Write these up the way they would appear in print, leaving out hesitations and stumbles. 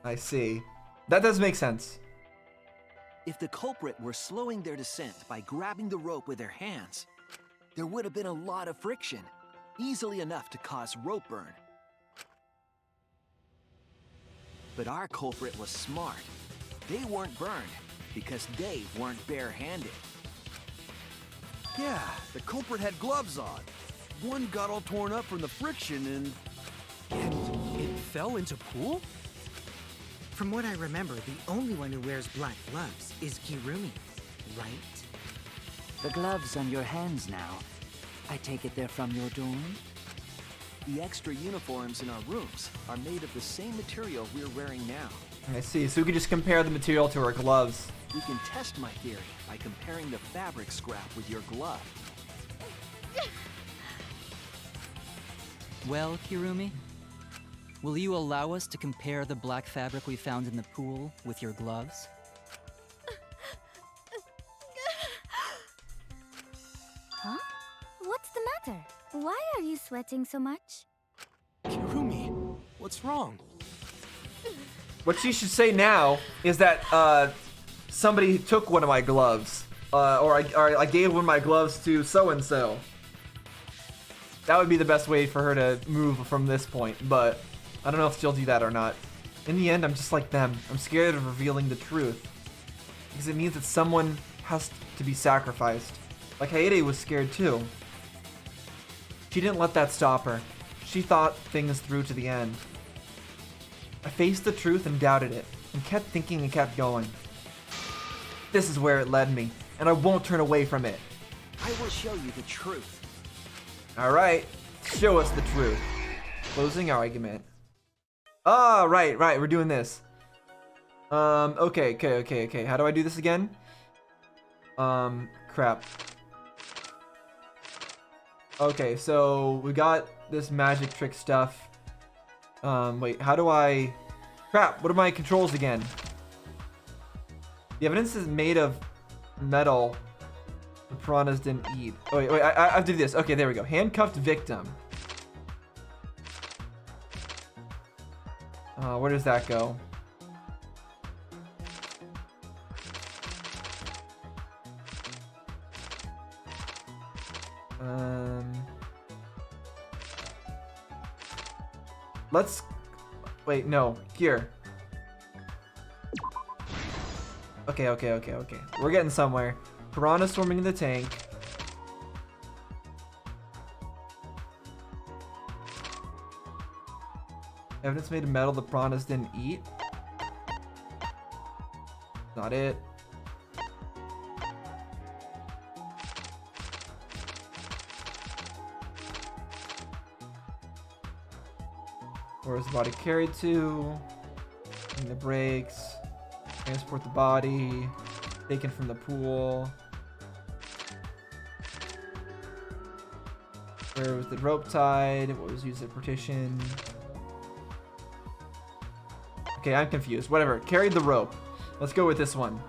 I see. That does make sense. If the culprit were slowing their descent by grabbing the rope with their hands, there would have been a lot of friction, easily enough to cause rope burn. But our culprit was smart. They weren't burned because they weren't barehanded. Yeah, the culprit had gloves on. One got all torn up from the friction And it fell into pool? From what I remember, the only one who wears black gloves is Kirumi, right? The gloves on your hands now. I take it they're from your dorm? The extra uniforms in our rooms are made of the same material we're wearing now. I see. So we could just compare the material to our gloves. We can test my theory by comparing the fabric scrap with your glove. Well, Kirumi, will you allow us to compare the black fabric we found in the pool with your gloves? Huh? What's the matter? Why are you sweating so much? Kirumi, what's wrong? What she should say now is that somebody took one of my gloves, or I gave one of my gloves to so and so. That would be the best way for her to move from this point, but I don't know if she'll do that or not. In the end, I'm just like them. I'm scared of revealing the truth because it means that someone has to be sacrificed. Like Haide was scared too. She didn't let that stop her. She thought things through to the end. I faced the truth and doubted it, and kept thinking and kept going. This is where it led me, and I won't turn away from it. I will show you the truth. Alright, show us the truth. Closing argument. Ah, right, we're doing this. Okay. How do I do this again? Crap. Okay, so we got this magic trick stuff. Wait, how do I... Crap, what are my controls again? The evidence is made of metal the piranhas didn't eat. Oh, wait, I have to do this. Okay, there we go. Handcuffed victim. Where does that go? Let's... Wait, no. Here. Okay. We're getting somewhere. Piranha swarming in the tank. Evidence made of metal the piranhas didn't eat. Not it. Where is the body carried to? In the brakes. Transport the body. Taken from the pool. Where was the rope tied? What was used as a partition? Okay, I'm confused. Whatever. Carried the rope. Let's go with this one.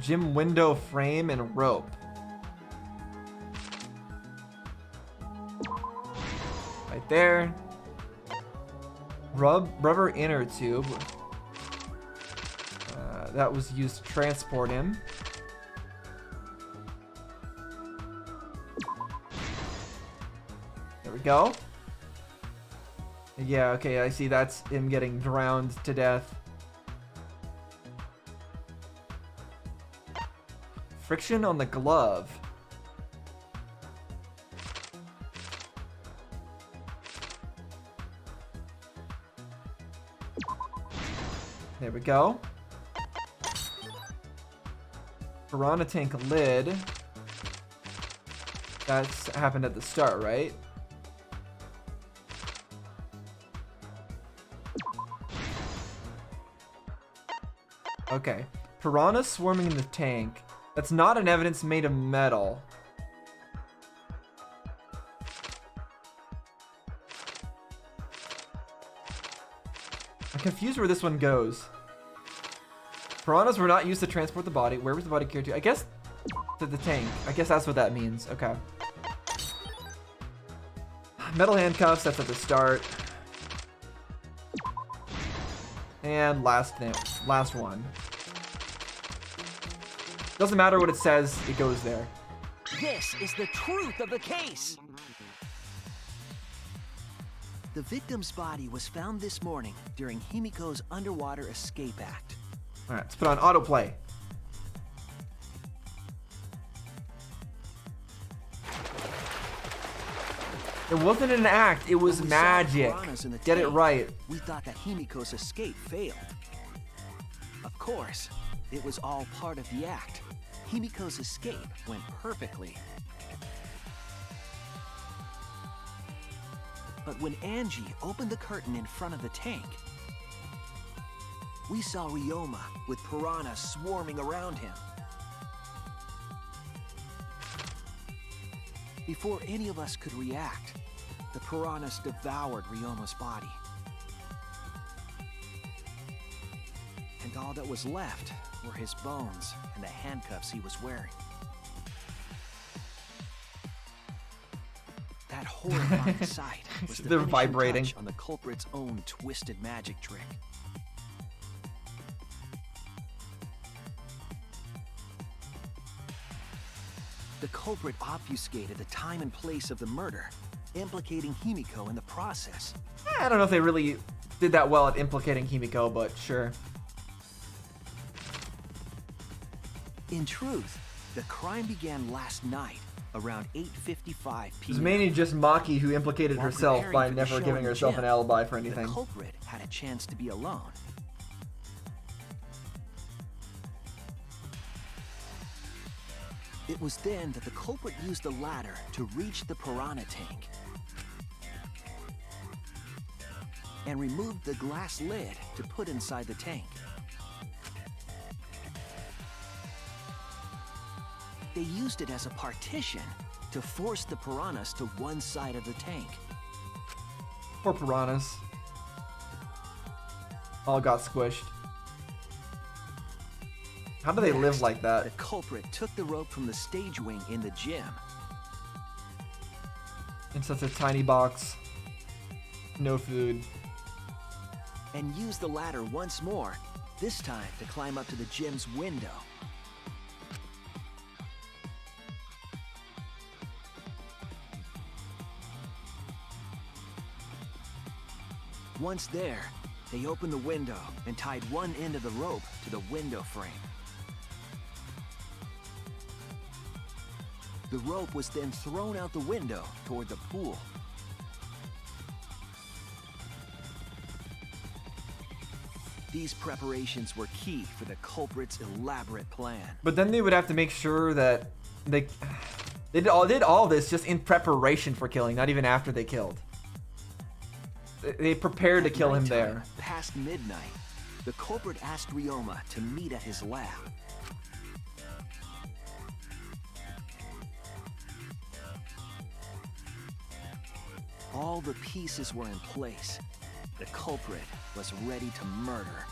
Gym window frame and rope. Right there. Rubber inner tube. That was used to transport him. There we go. Yeah, okay, I see that's him getting drowned to death. Friction on the glove. There we go. Piranha tank lid. That's happened at the start, right? Okay. Piranha swarming in the tank. That's not an evidence made of metal. I'm confused where this one goes. Piranhas were not used to transport the body. Where was the body carried to? I guess To the tank. I guess that's what that means. Okay. Metal handcuffs, that's at the start. And last one. Doesn't matter what it says, it goes there. This is the truth of the case. The victim's body was found this morning during Himiko's underwater escape act. All right, let's put on autoplay. It wasn't an act, it was When we saw magic. piranhas in the Get it tank, right. We thought that Himiko's escape failed. Of course, it was all part of the act. Himiko's escape went perfectly. But when Angie opened the curtain in front of the tank, we saw Ryoma with piranhas swarming around him. Before any of us could react, the piranhas devoured Ryoma's body. And all that was left were his bones and the handcuffs he was wearing. That horrifying sight was the They're finishing vibrating. touch on the culprit's own twisted magic trick. The culprit obfuscated the time and place of the murder, implicating Himiko in the process. I don't know if they really did that well at implicating Himiko, but sure. In truth, the crime began last night, around 8:55 It was p.m. mainly just Maki who implicated While herself preparing by for the never show giving in the herself gym, an alibi for anything. The culprit had a chance to be alone. It was then that the culprit used the ladder to reach the piranha tank and removed the glass lid to put inside the tank. They used it as a partition to force the piranhas to one side of the tank. Poor piranhas. All got squished. How do they live Next, like The that? culprit took the rope from the stage wing in the gym In such a tiny box. No food. and used the ladder once more, this time to climb up to the gym's window. Once there, they opened the window and tied one end of the rope to the window frame. The rope was then thrown out the window toward the pool. These preparations were key for the culprit's elaborate plan. But then they would have to make sure that they did all this just in preparation for killing, not even after they killed. They prepared to At kill him nighttime, there. Past midnight, the culprit asked Ryoma to meet at his lab. All the pieces were in place. The culprit was ready to murder.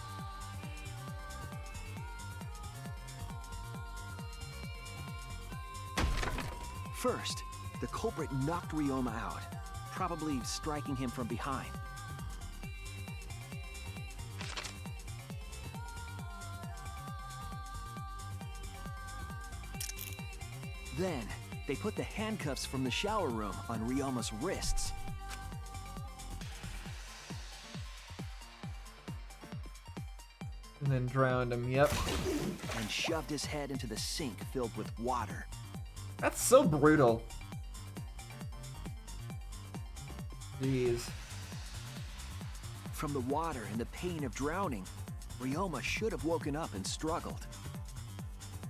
First, the culprit knocked Ryoma out, probably striking him from behind. Then, they put the handcuffs from the shower room on Ryoma's wrists. And then drowned him, yep. And shoved his head into the sink filled with water. That's so brutal. Jeez. From the water and the pain of drowning, Ryoma should have woken up and struggled.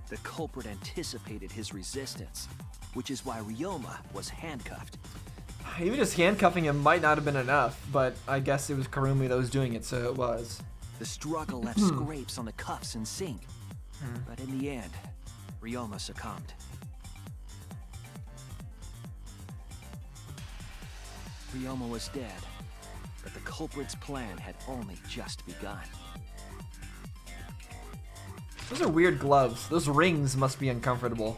The culprit anticipated his resistance, which is why Ryoma was handcuffed. Even just handcuffing him might not have been enough, but I guess it was Karumi that was doing it, so it was. The struggle left scrapes on the cuffs and sink, but in the end, Ryoma succumbed. Ryoma was dead, but the culprit's plan had only just begun. Those are weird gloves. Those rings must be uncomfortable.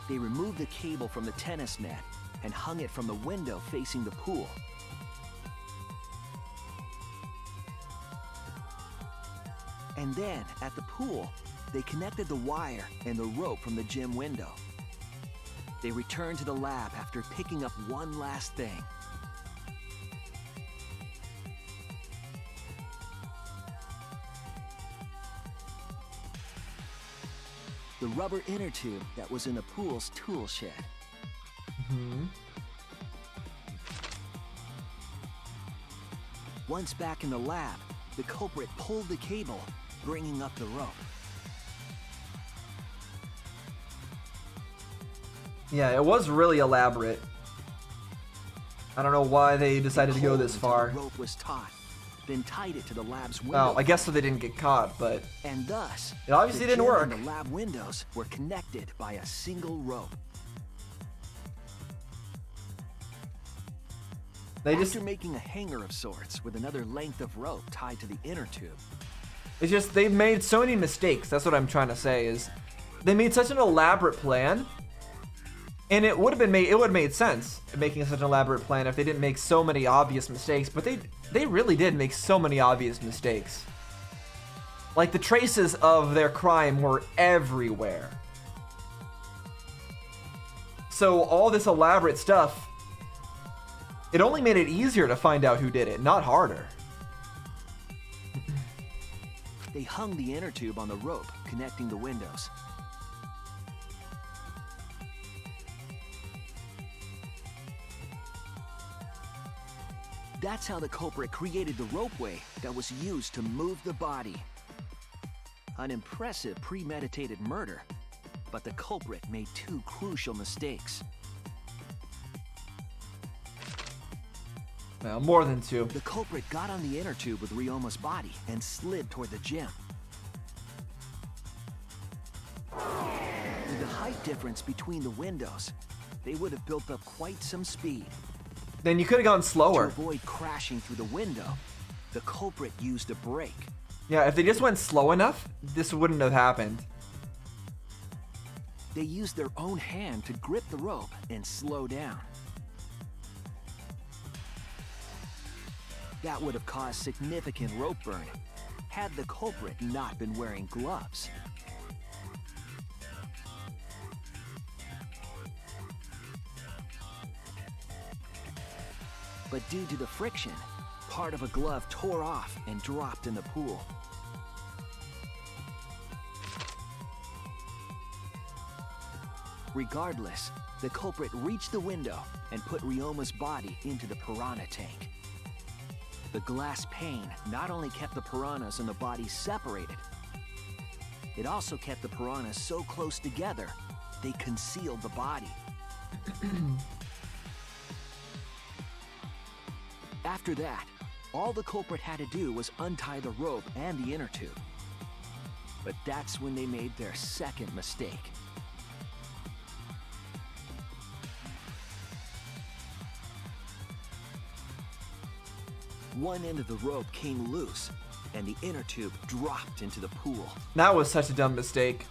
They removed the cable from the tennis net and hung it from the window facing the pool. And then, at the pool, they connected the wire and the rope from the gym window. They returned to the lab after picking up one last thing. The rubber inner tube that was in the pool's tool shed. Once back in the lab, the culprit pulled the cable, bringing up the rope. Yeah, it was really elaborate. I don't know why they decided to go this far. The rope was taut, then tied it to the lab's window. Well, I guess so they didn't get caught, but and thus, it obviously the didn't gym work. and the lab windows were connected by a single rope. After making a hanger of sorts with another length of rope tied to the inner tube. It's just they've made so many mistakes. That's what I'm trying to say is they made such an elaborate plan. And it would have made sense making such an elaborate plan if they didn't make so many obvious mistakes, but they really did make so many obvious mistakes. Like the traces of their crime were everywhere. So all this elaborate stuff, it only made it easier to find out who did it, not harder. They hung the inner tube on the rope connecting the windows. That's how the culprit created the ropeway that was used to move the body. An impressive premeditated murder, but the culprit made two crucial mistakes. Well, more than two. The culprit got on the inner tube with Ryoma's body and slid toward the gym. With the height difference between the windows, they would have built up quite some speed. Then you could have gone slower. To avoid crashing through the window, the culprit used a brake. Yeah, if they just went slow enough, this wouldn't have happened. They used their own hand to grip the rope and slow down. That would have caused significant rope burn had the culprit not been wearing gloves. But due to the friction, part of a glove tore off and dropped in the pool. Regardless, the culprit reached the window and put Ryoma's body into the piranha tank. The glass pane not only kept the piranhas and the body separated, it also kept the piranhas so close together, they concealed the body. After that, all the culprit had to do was untie the rope and the inner tube. But that's when they made their second mistake. One end of the rope came loose, and the inner tube dropped into the pool. That was such a dumb mistake.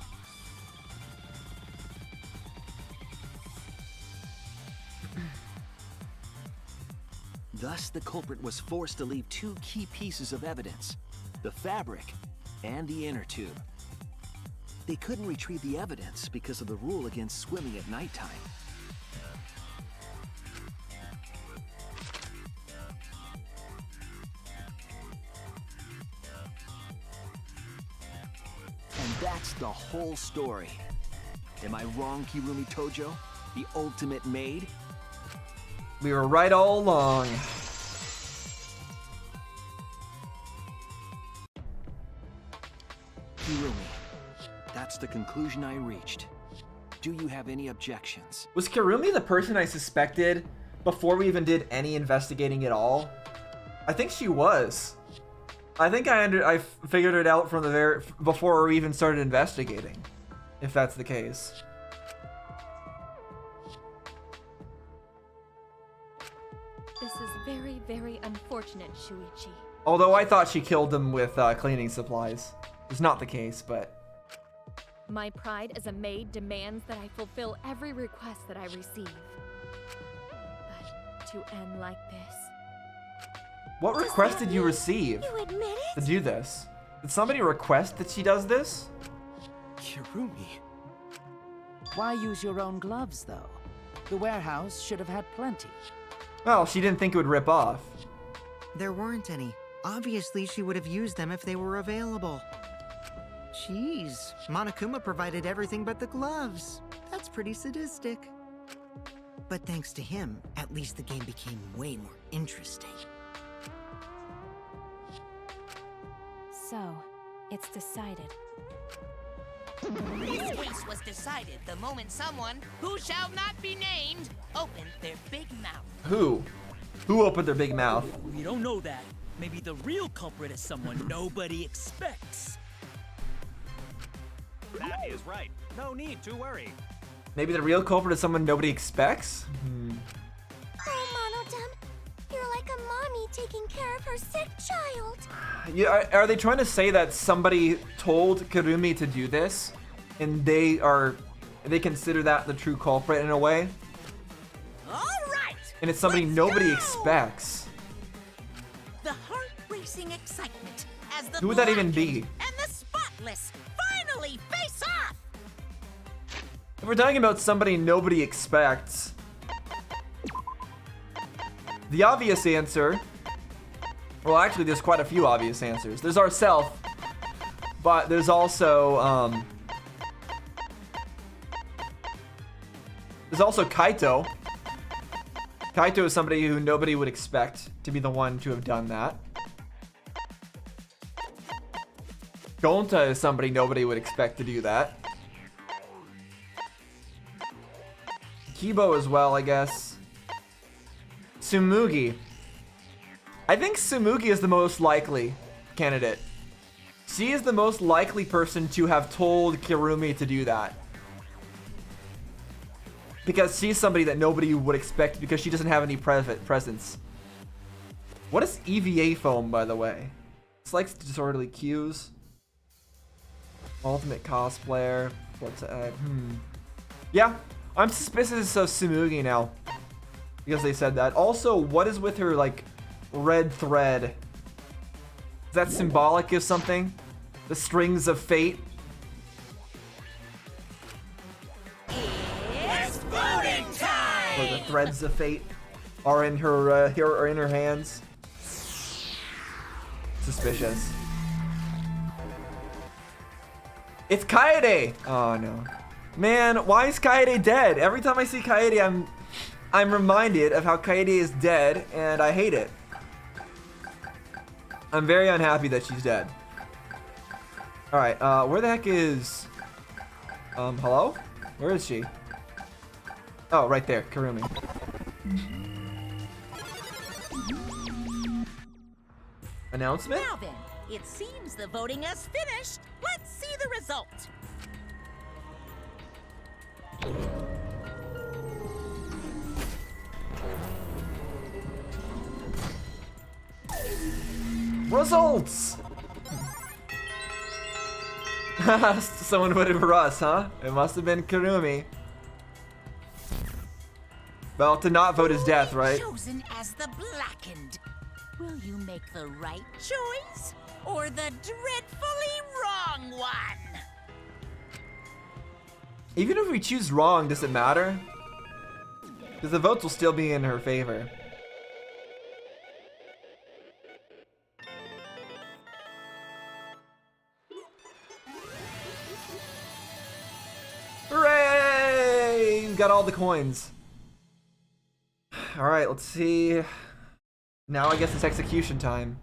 Thus, the culprit was forced to leave two key pieces of evidence, the fabric and the inner tube. They couldn't retrieve the evidence because of the rule against swimming at nighttime. And that's the whole story. Am I wrong, Kirumi Tojo? The ultimate maid? We were right all along. Kirumi, that's the conclusion I reached. Do you have any objections? Was Kirumi the person I suspected before we even did any investigating at all? I think she was. I think I figured it out from the before we even started investigating, if that's the case. This is very, very unfortunate, Shuichi. Although I thought she killed him with cleaning supplies. It's not the case, but... My pride as a maid demands that I fulfill every request that I receive. But to end like this... What request did you receive You admit to it? do this? Did somebody request that she does this? Kirumi. Why use your own gloves, though? The warehouse should have had plenty. Well, she didn't think it would rip off. There weren't any. Obviously, she would have used them if they were available. Jeez, Monokuma provided everything but the gloves. That's pretty sadistic. But thanks to him, at least the game became way more interesting. So, it's decided. This case was decided the moment someone, who shall not be named, opened their big mouth. Who? Who opened their big mouth? We don't know that. Maybe the real culprit is someone nobody expects. That is right. No need to worry. Maybe the real culprit is someone nobody expects? Oh, Monodam, you're like a mommy taking care of her sick child. Yeah, are they trying to say that somebody told Kirumi to do this, and they consider that the true culprit in a way? All right. And it's somebody nobody expects. The heart-racing excitement as the Who would that even blackened be? and the spotless finally face off. If we're talking about somebody nobody expects, the obvious answer, well, actually, there's quite a few obvious answers. There's ourself, but there's also Kaito. Kaito is somebody who nobody would expect to be the one to have done that. Gonta is somebody nobody would expect to do that. Kibo as well, I guess. Tsumugi. I think Tsumugi is the most likely candidate. She is the most likely person to have told Kirumi to do that. Because she's somebody that nobody would expect because she doesn't have any presence. What is EVA foam, by the way? It's like disorderly cues. Ultimate cosplayer. What's Yeah, I'm suspicious of Tsumugi now. Because they said that. Also, what is with her, like, red thread? Is that symbolic of something? The strings of fate? It's voting time. Or the threads of fate are in her hands. Suspicious. It's Kaede! Oh no. Man, why is Kaede dead? Every time I see Kaede, I'm reminded of how Kaede is dead, and I hate it. I'm very unhappy that she's dead. Alright, where the heck is... hello? Where is she? Oh, right there, Kirumi. Announcement? Now then, it seems the voting has finished. Let's see the result. Results! Someone voted for us, huh? It must have been Kirumi. Well, to not vote is death, right? Chosen as the blackened. Will you make the right choice or the dreadfully wrong one? Even if we choose wrong, does it matter? Because the votes will still be in her favor. Hooray! We got all the coins. Alright, let's see. Now I guess it's execution time.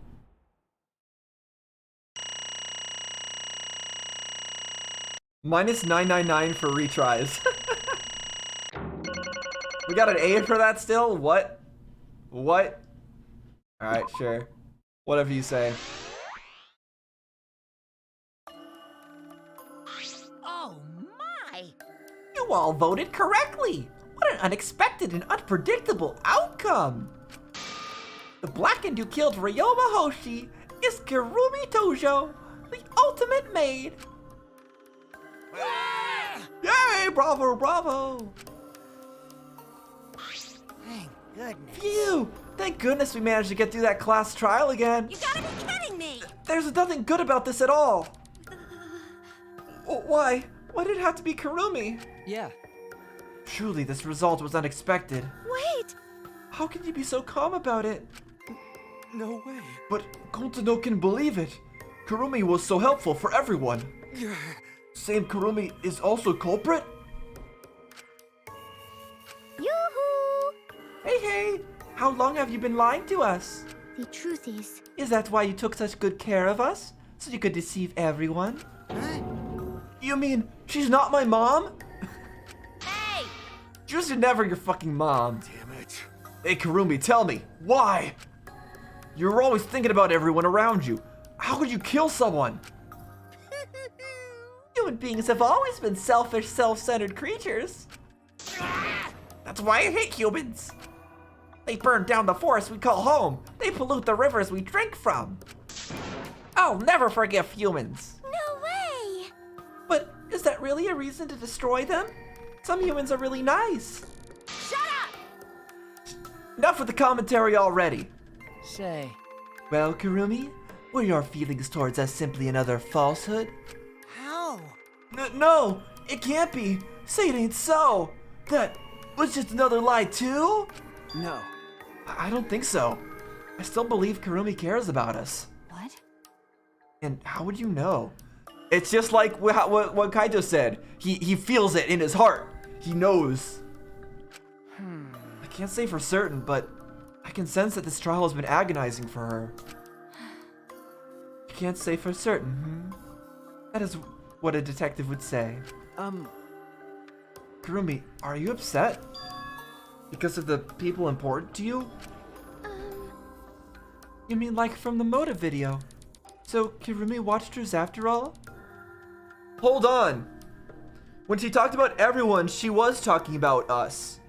Minus 999 for retries. We got an A for that still? What? What? Alright, sure. Whatever you say. Oh my! You all voted correctly! What an unexpected and unpredictable outcome! The Blackened who killed Ryoma Hoshi is Kirumi Tojo, the ultimate maid. Yay, bravo, bravo. Thank goodness. Phew, thank goodness we managed to get through that class trial again. You gotta be kidding me! There's nothing good about this at all. Why? Why did it have to be Kirumi? Yeah. Truly, this result was unexpected. Wait! How can you be so calm about it? No way. But Kontano can believe it. Kirumi was so helpful for everyone. Same Kirumi is also culprit? Yoo-hoo! Hey, how long have you been lying to us? The truth is, Is that why you took such good care of us? So you could deceive everyone? Huh? You mean she's not my mom? Hey! She was never your fucking mom. Damn it. Hey Kirumi, tell me, why? You were always thinking about everyone around you. How could you kill someone? Human beings have always been selfish, self-centered creatures. That's why I hate humans. They burn down the forest we call home. They pollute the rivers we drink from. I'll never forgive humans. no way! But is that really a reason to destroy them? Some humans are really nice. Shut up! Enough with the commentary already. Say, Well, Kirumi, were your feelings towards us simply another falsehood? How? No, it can't be. Say it ain't so. That was just another lie too? no. I don't think so. I still believe Kirumi cares about us. What? And how would you know? It's just like what Kaito said. He feels it in his heart. He knows. I can't say for certain, but I can sense that this trial has been agonizing for her. You can't say for certain, That is what a detective would say. Kirumi, are you upset? Because of the people important to you? You mean like from the motive video? So Kirumi watched hers after all? Hold on! When she talked about everyone, she was talking about us.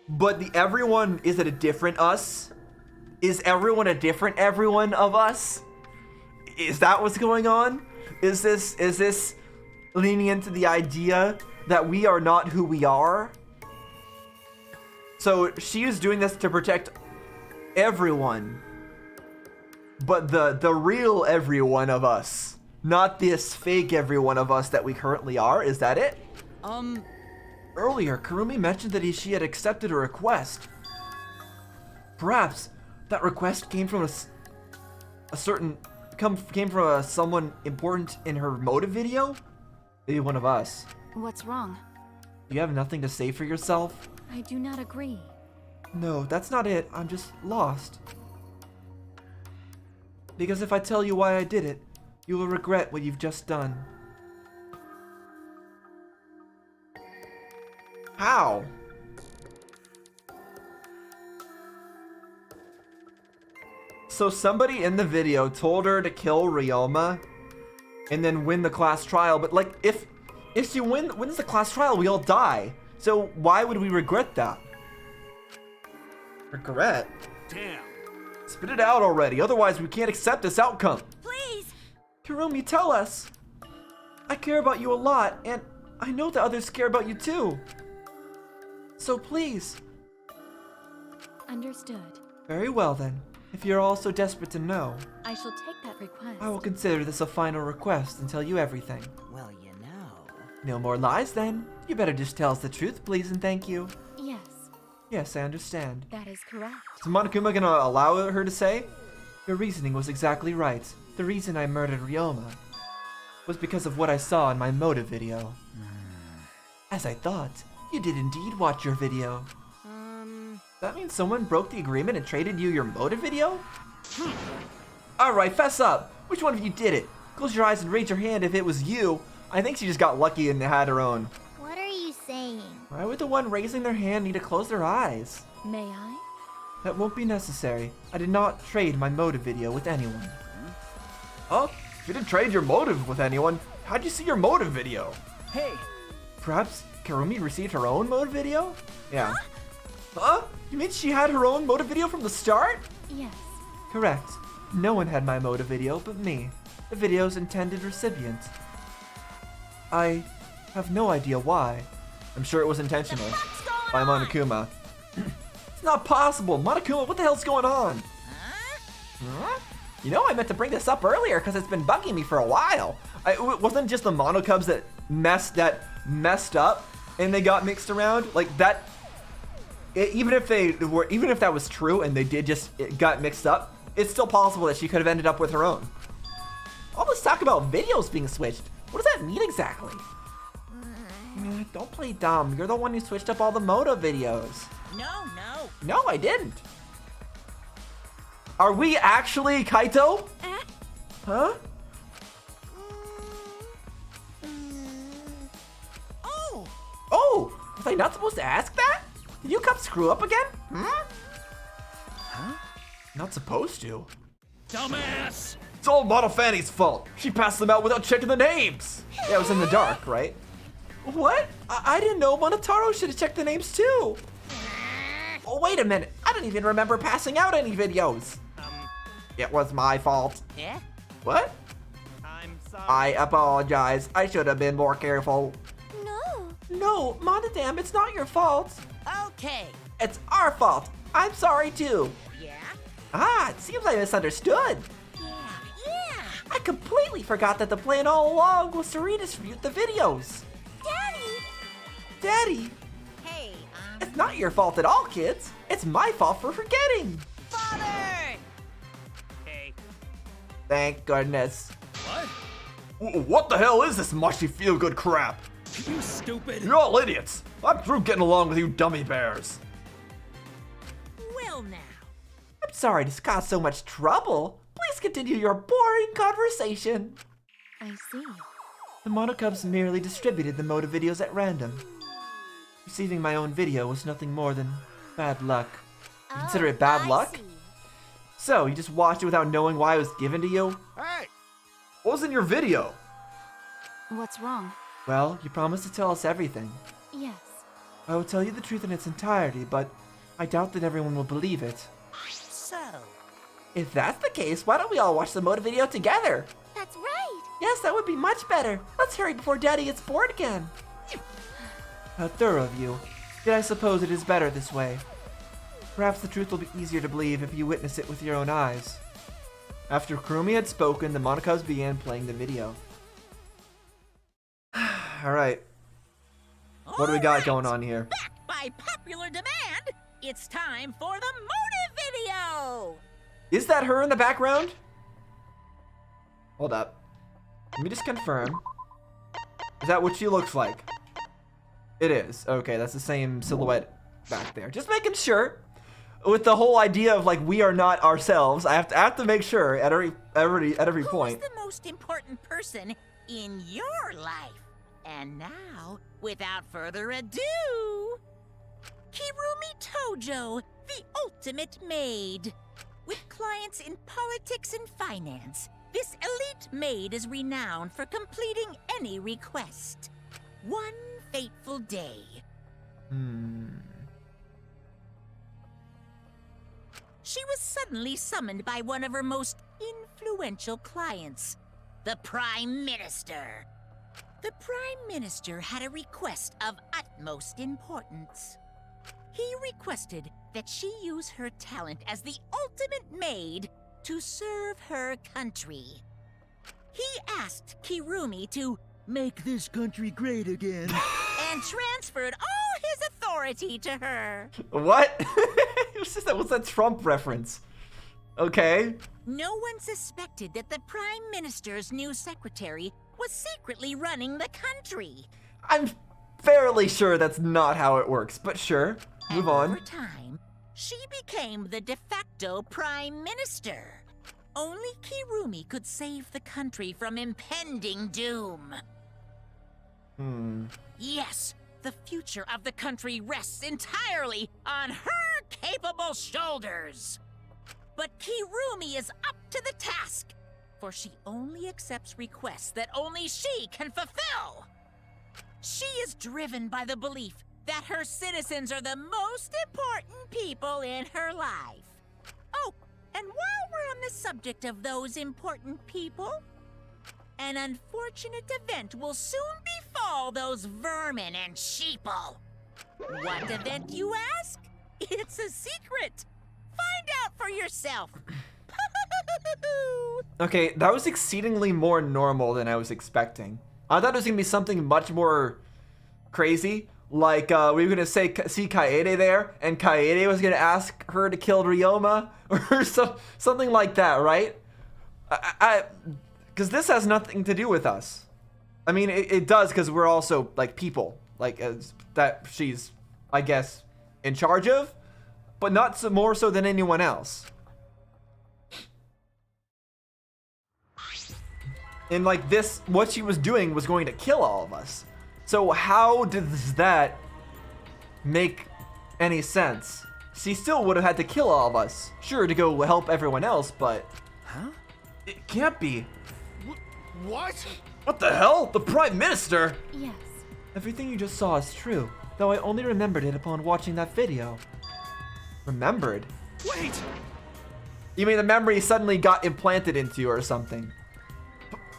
But the everyone, is it a different us? Is everyone a different everyone of us? Is that what's going on? Is this leaning into the idea that we are not who we are? So she is doing this to protect everyone. But the real everyone of us, not this fake everyone of us that we currently are, is that it? Earlier, Kirumi mentioned that she had accepted a request. Perhaps that request came from came from someone important in her motive video? Maybe one of us. What's wrong? Do you have nothing to say for yourself? I do not agree. No, that's not it. I'm just lost. Because if I tell you why I did it, you will regret what you've just done. How? So somebody in the video told her to kill Ryoma and then win the class trial, but like if she wins the class trial, we all die. So why would we regret that? Regret? Damn. Spit it out already, otherwise we can't accept this outcome. Please! Kirumi, tell us. I care about you a lot, and I know that others care about you too. So please. Understood. Very well then. If you're all so desperate to know, I shall take that request. I will consider this a final request and tell you everything. Well, you know. No more lies then. You better just tell us the truth, please and thank you. Yes, Yes, I understand. that is correct. Is Monokuma gonna allow her to say? Your reasoning was exactly right. The reason I murdered Ryoma was because of what I saw in my motive video. As I thought, you did indeed watch your video. That means someone broke the agreement and traded you your motive video? Alright, fess up. Which one of you did it? Close your eyes and raise your hand if it was you. I think she just got lucky and had her own. What are you saying? Why would the one raising their hand need to close their eyes? May I? That won't be necessary. I did not trade my motive video with anyone. Oh, you didn't trade your motive with anyone? How'd you see your motive video? Hey, Perhaps Kirumi received her own motive video? Yeah. Huh? You mean she had her own motive video from the start? Yes. Correct. No one had my motive video but me, the video's intended recipient. I have no idea why. I'm sure it was intentional by Monokuma. It's not possible! Monokuma, what the hell's going on? Huh? You know, I meant to bring this up earlier because it's been bugging me for a while. It wasn't just the Monokubs that messed up and they got mixed around like that. Even if that was true and they did it got mixed up, it's still possible that she could have ended up with her own. All this talk about videos being switched. What does that mean exactly? Don't play dumb. You're the one who switched up all the Moto videos. No. No, I didn't. Are we actually Kaito? Huh? Oh! Was I not supposed to ask that? Did you come screw up again? Huh? Not supposed to. Dumbass! It's all Mono Fanny's fault. She passed them out without checking the names. Yeah, it was in the dark, right? What? I didn't know Monotaro should have checked the names too. Oh, wait a minute. I don't even remember passing out any videos. It was my fault. Yeah? What? I'm sorry. I apologize. I should have been more careful. No, Monodam, it's not your fault. Okay. It's our fault. I'm sorry too. Yeah? It seems I misunderstood. Yeah. I completely forgot that the plan all along was to redistribute the videos. Daddy! Hey, It's not your fault at all, kids. It's my fault for forgetting. Father! Hey. Thank goodness. What? What the hell is this mushy feel-good crap? You stupid! You're all idiots. I'm through getting along with you dummy bears. Well now. I'm sorry to cause so much trouble. Please continue your boring conversation. I see. The Monokubs merely distributed the Moto videos at random. Receiving my own video was nothing more than bad luck. You consider it bad luck? So, you just watched it without knowing why it was given to you? Hey! What was in your video? What's wrong? Well, you promised to tell us everything. Yes. I will tell you the truth in its entirety, but I doubt that everyone will believe it. So, If that's the case, why don't we all watch the Moto video together? that's right. Yes, that would be much better. Let's hurry before Daddy gets bored again. How thorough of you. Yet I suppose it is better this way. Perhaps the truth will be easier to believe if you witness it with your own eyes. After Kurumi had spoken, the Monokubs began playing the video. Alright. What do we got going on here? back by popular demand, it's time for the motive video! Is that her in the background? Hold up. Let me just confirm. Is that what she looks like? It is. Okay, that's the same silhouette back there. Just making sure. With the whole idea of like we are not ourselves, I have to make sure at every point. Who's the most important person in your life? And now, without further ado, Kirumi Tojo, the ultimate maid. With clients in politics and finance, this elite maid is renowned for completing any request. One fateful day. She was suddenly summoned by one of her most influential clients, the Prime Minister. The Prime Minister had a request of utmost importance. He requested that she use her talent as the ultimate maid to serve her country. He asked Kirumi to make this country great again and transferred all his authority to her. What? What's that Trump reference? Okay. No one suspected that the Prime Minister's new secretary was secretly running the country. I'm fairly sure that's not how it works, but sure. Move on. Over time, she became the de facto Prime Minister. Only Kirumi could save the country from impending doom. Yes, the future of the country rests entirely on her capable shoulders. But Kirumi is up to the task, for she only accepts requests that only she can fulfill. She is driven by the belief that her citizens are the most important people in her life. Oh, and while we're on the subject subject of those important people? An unfortunate event will soon befall those vermin and sheeple. What event, you ask? It's a secret. Find out for yourself. Okay, that was exceedingly more normal than I was expecting. I thought it was gonna be something much more crazy. Like, we were gonna see Kaede there, and Kaede was gonna ask her to kill Ryoma, or something like that, right? Because this has nothing to do with us. I mean, it does, because we're also, like, people. Like, that she's, I guess, in charge of, but not so, more so than anyone else. And, like, this, what she was doing was going to kill all of us. So how does that make any sense? She still would have had to kill all of us. Sure, to go help everyone else, but... Huh? It can't be. What? What the hell? The Prime Minister? Yes. Everything you just saw is true, though I only remembered it upon watching that video. Remembered? Wait! You mean the memory suddenly got implanted into you or something?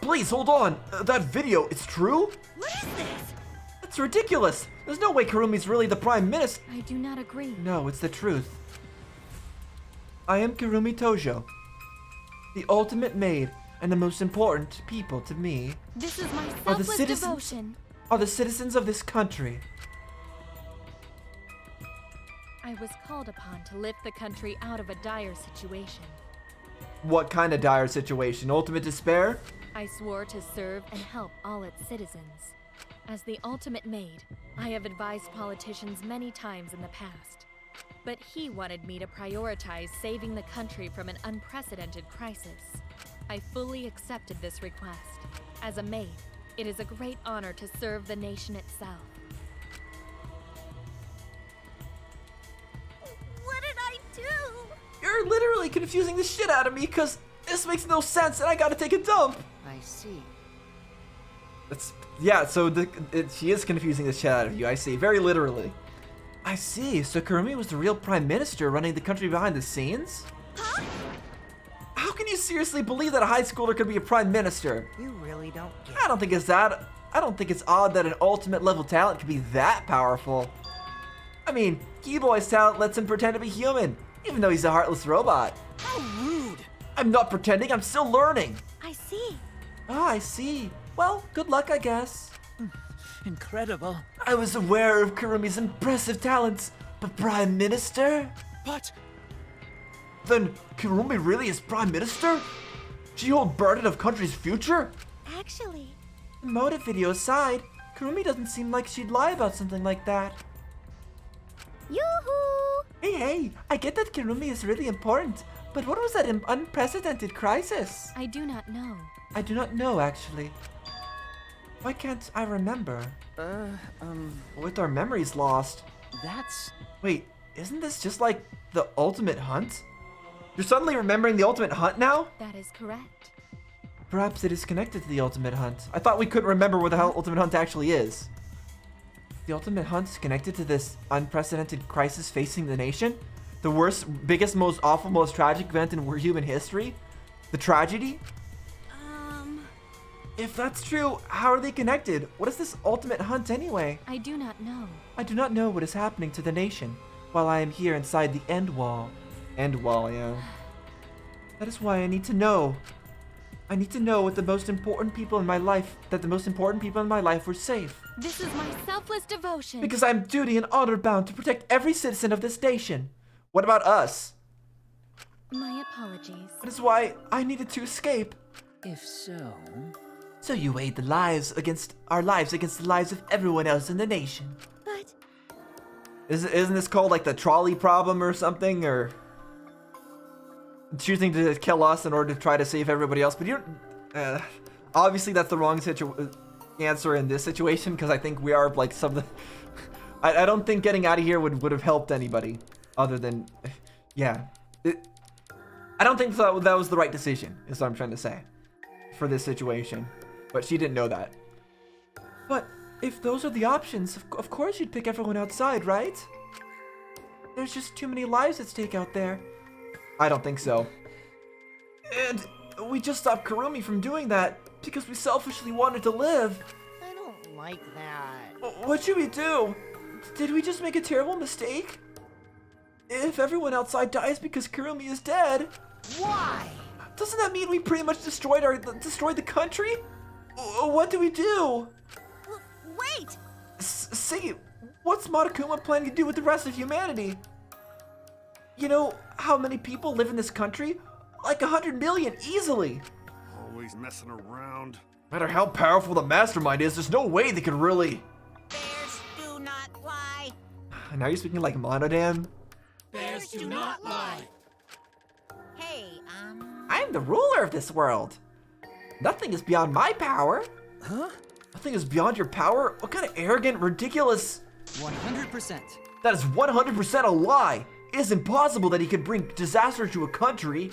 Please, hold on. That video, it's true? What is this? That's ridiculous. There's no way Kurumi's really the Prime Minister. I do not agree. No, it's the truth. I am Kurumi Tojo, the ultimate maid and the most important people to me. This is my are the selfless devotion. Are the citizens of this country. I was called upon to lift the country out of a dire situation. What kind of dire situation? Ultimate despair? I swore to serve and help all its citizens. As the ultimate maid, I have advised politicians many times in the past. But he wanted me to prioritize saving the country from an unprecedented crisis. I fully accepted this request. As a maid, it is a great honor to serve the nation itself. What did I do? You're literally confusing the shit out of me because this makes no sense and I gotta take a dump. I see. Yeah, so she is confusing the shit out of you, I see. Very literally. I see, so Kurumi was the real Prime Minister running the country behind the scenes? Huh? How can you seriously believe that a high schooler could be a Prime Minister? You really don't get I don't think it's odd that an ultimate level talent could be that powerful. I mean, Keyboy's talent lets him pretend to be human, even though he's a heartless robot. How rude! I'm not pretending, I'm still learning. I see. Ah, I see. Well, good luck, I guess. Incredible. I was aware of Kurumi's impressive talents, but Prime Minister? But... Then Kurumi really is Prime Minister? She hold burden of country's future? Actually... Motive video aside, Kurumi doesn't seem like she'd lie about something like that. Yoo-hoo! Hey, I get that Kurumi is really important, but what was that unprecedented crisis? I do not know. I do not know, actually. Why can't I remember? With our memories lost. That's... Wait, isn't this just like the Ultimate Hunt? You're suddenly remembering the Ultimate Hunt now? That is correct. Perhaps it is connected to the Ultimate Hunt. I thought we couldn't remember what the hell Ultimate Hunt actually is. The Ultimate Hunt is connected to this unprecedented crisis facing the nation? The worst, biggest, most awful, most tragic event in human history? The tragedy? If that's true, how are they connected? What is this Ultimate Hunt anyway? I do not know. I do not know what is happening to the nation while I am here inside the End Wall. End Wall, yeah. That is why I need to know. I need to know what the most important people in my life, that the most important people in my life were safe. This is my selfless devotion. Because I am duty and honor bound to protect every citizen of this nation. What about us? My apologies. That is why I needed to escape. If so... So you weighed our lives against the lives of everyone else in the nation. But... Isn't this called like the trolley problem or something? Or choosing to kill us in order to try to save everybody else? But you're... obviously that's the wrong answer in this situation, because I think we are like some of the... I don't think getting out of here would have helped anybody. Other than... Yeah. I don't think that was the right decision, is what I'm trying to say. For this situation. But she didn't know that. But if those are the options, of course you'd pick everyone outside, right? There's just too many lives at stake out there. I don't think so. And we just stopped Kurumi from doing that because we selfishly wanted to live. I don't like that. What should we do? Did we just make a terrible mistake? If everyone outside dies because Kurumi is dead, Why? doesn't that mean we pretty much destroyed the country? What do we do? Wait! See, what's Monokuma planning to do with the rest of humanity? You know how many people live in this country? Like 100 million easily. Always messing around. No matter how powerful the mastermind is, there's no way they could really. Bears do not lie. Now you're speaking like Monodam. Bears do not lie. Hey, I'm the ruler of this world. Nothing is beyond my power. Huh? Nothing is beyond your power? What kind of arrogant, ridiculous... 100%. That is 100% a lie. It is impossible that he could bring disaster to a country.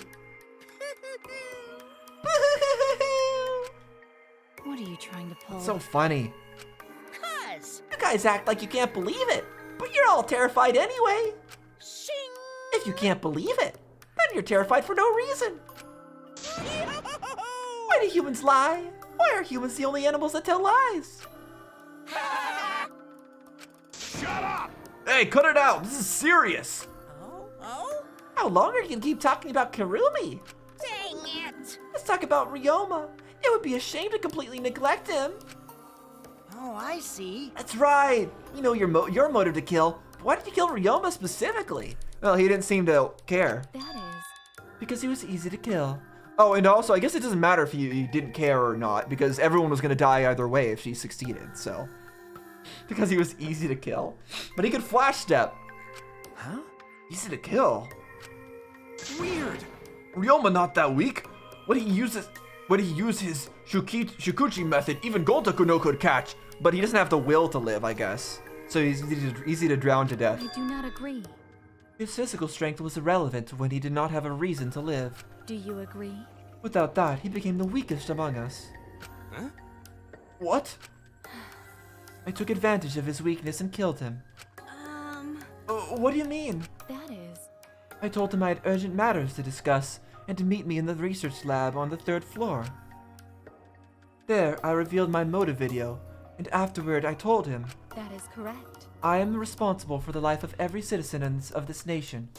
What are you trying to pull? It's so funny. cuz. You guys act like you can't believe it, but you're all terrified anyway. Shing! If you can't believe it, then you're terrified for no reason. Why do humans lie? Why are humans the only animals that tell lies? Shut up! Hey, cut it out. This is serious. Oh? How long are you gonna keep talking about Kurumi? Dang it! Let's talk about Ryoma. It would be a shame to completely neglect him. Oh, I see. That's right. You know your motive to kill. But why did you kill Ryoma specifically? Well, he didn't seem to care. That is. Because he was easy to kill. Oh, and also, I guess it doesn't matter if you didn't care or not, because everyone was gonna die either way if she succeeded, so. Because he was easy to kill. But he could flash step. Huh? Easy to kill. Weird. Ryoma not that weak. When he used his Shukuchi method, even Gotoku no could catch. But he doesn't have the will to live, I guess. So he's easy to drown to death. I do not agree. His physical strength was irrelevant when he did not have a reason to live. Do you agree? Without that, he became the weakest among us. Huh? What? I took advantage of his weakness and killed him. What do you mean? That is. I told him I had urgent matters to discuss and to meet me in the research lab on the 3rd floor. There, I revealed my motive video, and afterward I told him, That is correct. I am responsible for the life of every citizen of this nation,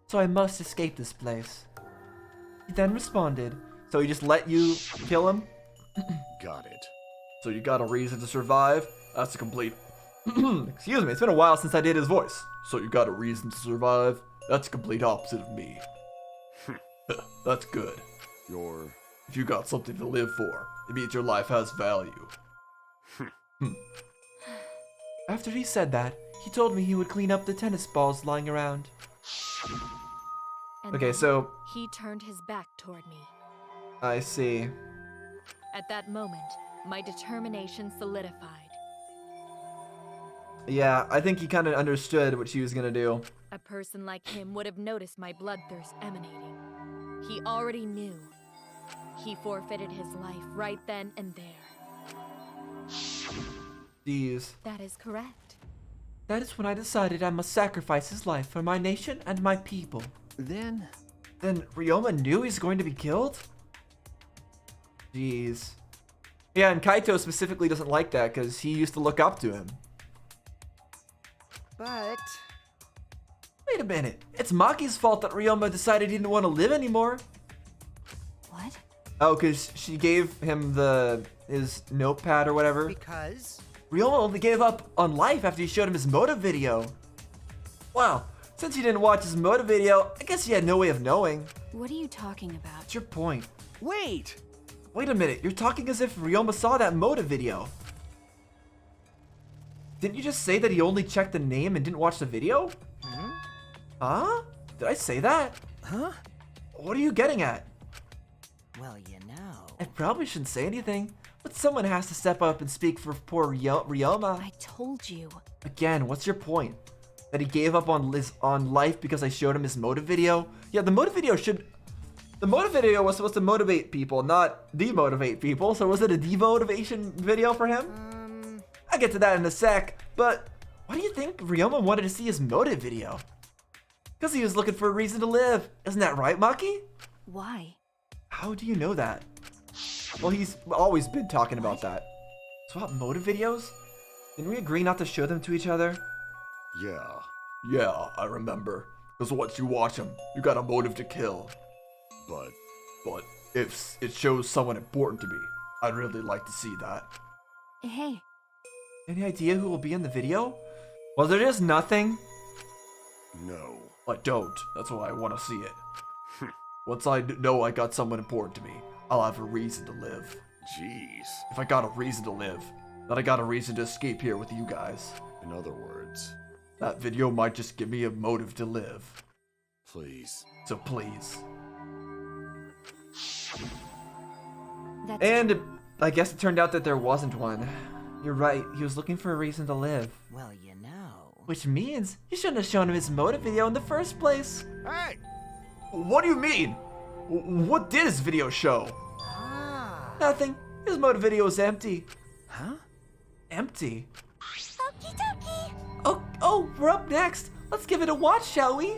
so I must escape this place. He then responded, so he just let you kill him? Got it. So you got a reason to survive? That's a complete... Excuse me, it's been a while since I did his voice. So you got a reason to survive? That's a complete opposite of me. That's good. If you got something to live for, it means your life has value. After he said that, he told me he would clean up the tennis balls lying around. And Okay, then so... He turned his back toward me. I see. At that moment, my determination solidified. Yeah, I think he kind of understood what she was gonna do. A person like him would have noticed my bloodthirst emanating. He already knew. He forfeited his life right then and there. Jeez. That is correct. That is when I decided I must sacrifice his life for my nation and my people. Then Ryoma knew he's going to be killed? Jeez. Yeah, and Kaito specifically doesn't like that because he used to look up to him. But Wait a minute. It's Maki's fault that Ryoma decided he didn't want to live anymore. What? Oh, because she gave him his notepad or whatever. because Ryoma only gave up on life after he showed him his motive video. Wow. Since he didn't watch his motive video, I guess he had no way of knowing. What are you talking about? What's your point? wait. Wait a minute, you're talking as if Ryoma saw that motive video. Didn't you just say that he only checked the name and didn't watch the video? Huh? Did I say that? Huh? What are you getting at? well, you know. I probably shouldn't say anything, but someone has to step up and speak for poor Ryoma. I told you. Again, what's your point? That he gave up on life because I showed him his motive video? Yeah, the motive video was supposed to motivate people, not demotivate people. So was it a demotivation video for him? I'll get to that in a sec, but why do you think Ryoma wanted to see his motive video? Because he was looking for a reason to live. Isn't that right, Maki? Why? How do you know that? Well, he's always been talking about that. Swap motive videos? Didn't we agree not to show them to each other? Yeah, I remember. Because once you watch them, you got a motive to kill. But if it shows someone important to me, I'd really like to see that. Hey. Any idea who will be in the video? Well, there is nothing. No. I don't. That's why I want to see it. Once I know I got someone important to me, I'll have a reason to live. Jeez. If I got a reason to live, then I got a reason to escape here with you guys. In other words, that video might just give me a motive to live. Please. So please. And I guess it turned out that there wasn't one. You're right, he was looking for a reason to live. Well, you know. Which means you shouldn't have shown him his motive video in the first place. Hey! What do you mean? What did his video show? Nothing. His motive video is empty. Huh? Empty? Okie dokie. Oh, we're up next. Let's give it a watch, shall we?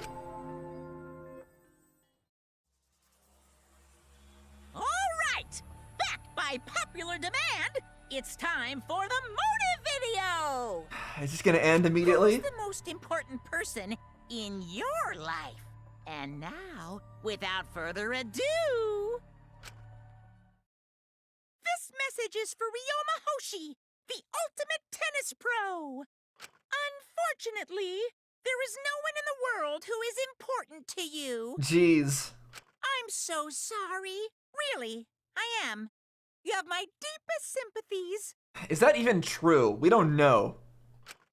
All right! Back by popular demand, it's time for the motive video! Is this gonna end immediately? Who's the most important person in your life? And now, without further ado... This message is for Ryoma Hoshi, the ultimate tennis pro! Unfortunately, there is no one in the world who is important to you. Jeez. I'm so sorry. Really, I am. You have my deepest sympathies. Is that even true? We don't know.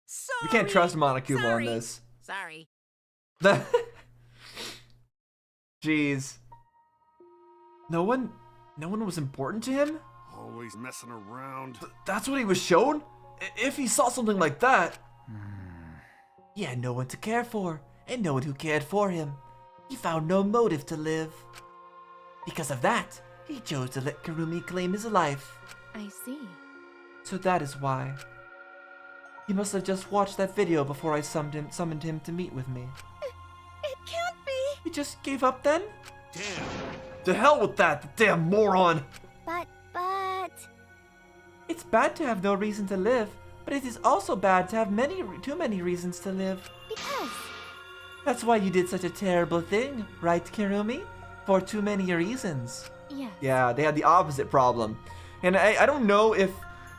Sorry. We can't trust Monokuma on this. Sorry. Jeez. No one was important to him? always messing around. That's what he was shown? If he saw something like that... He had no one to care for, and no one who cared for him. He found no motive to live. Because of that, he chose to let Kurumi claim his life. I see. So that is why. He must have just watched that video before I summoned him to meet with me. It can't be. He just gave up then? Damn. To hell with that, the damn moron! But... It's bad to have no reason to live, but it is also bad to have too many reasons to live. Because... That's why you did such a terrible thing, right, Kirumi? For too many reasons. Yes. Yeah, they had the opposite problem. And I don't know if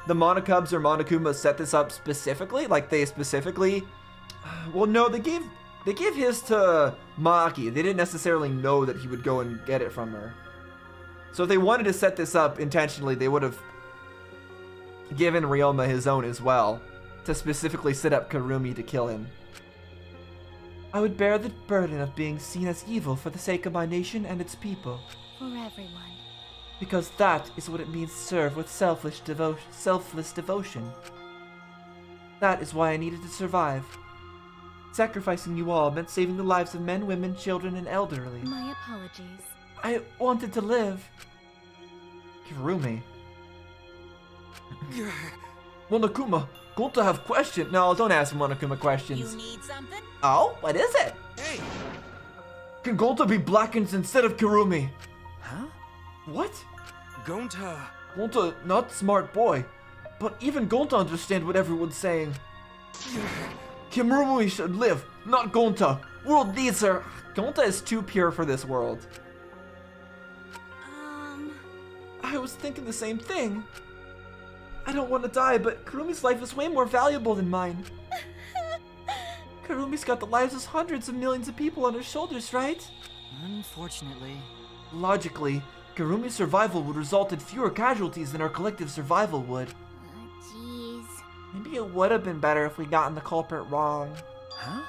the Monokubs or Monokuma set this up specifically, like they specifically... Well, no, they gave his to Maki. They didn't necessarily know that he would go and get it from her. So if they wanted to set this up intentionally, they would have given Ryoma his own as well, to specifically set up Kurumi to kill him. I would bear the burden of being seen as evil for the sake of my nation and its people. For everyone. Because that is what it means to serve with selfless devotion. That is why I needed to survive. Sacrificing you all meant saving the lives of men, women, children, and elderly. My apologies. I wanted to live. Kurumi. Monokuma, going to have question. No, don't ask Monokuma questions. You need something? Oh, what is it? Hey! Can Gonta be blackened instead of Kurumi? Huh? What? Gonta. Gonta, not smart boy. But even Gonta understand what everyone's saying. Kurumi should live, not Gonta. World needs her. Gonta is too pure for this world. I was thinking the same thing. I don't want to die, but Kurumi's life is way more valuable than mine. Kurumi's got the lives of hundreds of millions of people on her shoulders, right? Unfortunately. Logically, Kurumi's survival would result in fewer casualties than our collective survival would. Jeez. Maybe it would have been better if we gotten the culprit wrong. Huh?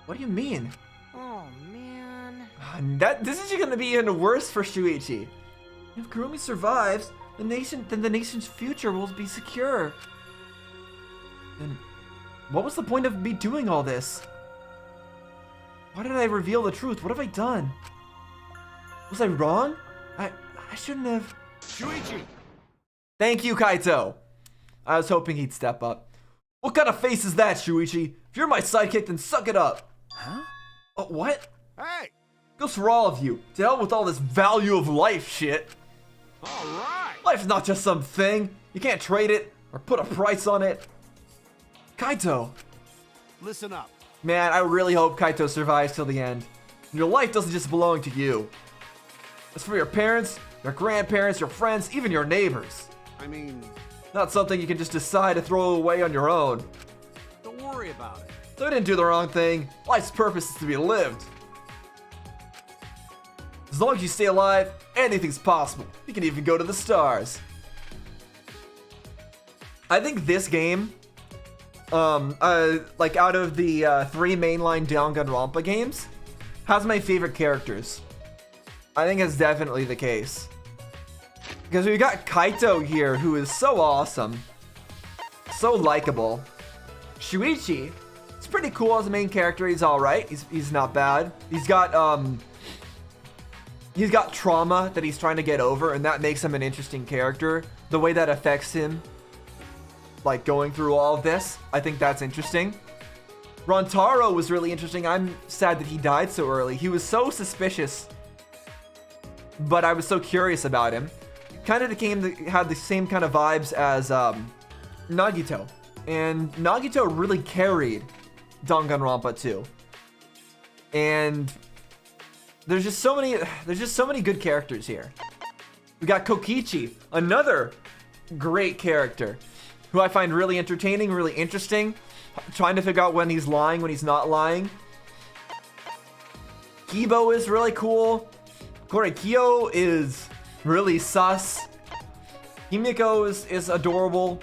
What do you mean? Oh, man. This is gonna be even worse for Shuichi. If Kurumi survives, then the nation's future will be secure. Then what was the point of me doing all this? Why did I reveal the truth? What have I done? Was I wrong? I shouldn't have... Shuichi! Thank you, Kaito. I was hoping he'd step up. What kind of face is that, Shuichi? If you're my sidekick, then suck it up. Huh? What? Hey! Goes for all of you. To hell with all this value of life shit. All right. Life's not just some thing. You can't trade it or put a price on it. Kaito. Listen up. Man, I really hope Kaito survives till the end. Your life doesn't just belong to you. It's for your parents, your grandparents, your friends, even your neighbors. I mean, not something you can just decide to throw away on your own. Don't worry about it. So I didn't do the wrong thing. Life's purpose is to be lived. As long as you stay alive, anything's possible. You can even go to the stars. I think this game, like out of the 3 mainline Danganronpa games, has my favorite characters. I think it's definitely the case. Because we got Kaito here, who is so awesome. So likable. Shuichi, it's pretty cool as a main character. He's alright. He's not bad. He's got trauma that he's trying to get over, and that makes him an interesting character. The way that affects him, like going through all of this, I think that's interesting. Rontaro was really interesting. I'm sad that he died so early. He was so suspicious, but I was so curious about him. Kind of had the same kind of vibes as Nagito, and Nagito really carried Danganronpa 2. And there's just so many good characters here. We got Kokichi, another great character, who I find really entertaining, really interesting. Trying to figure out when he's lying, when he's not lying. Kibo is really cool. Korekiyo is really sus. Himiko is adorable.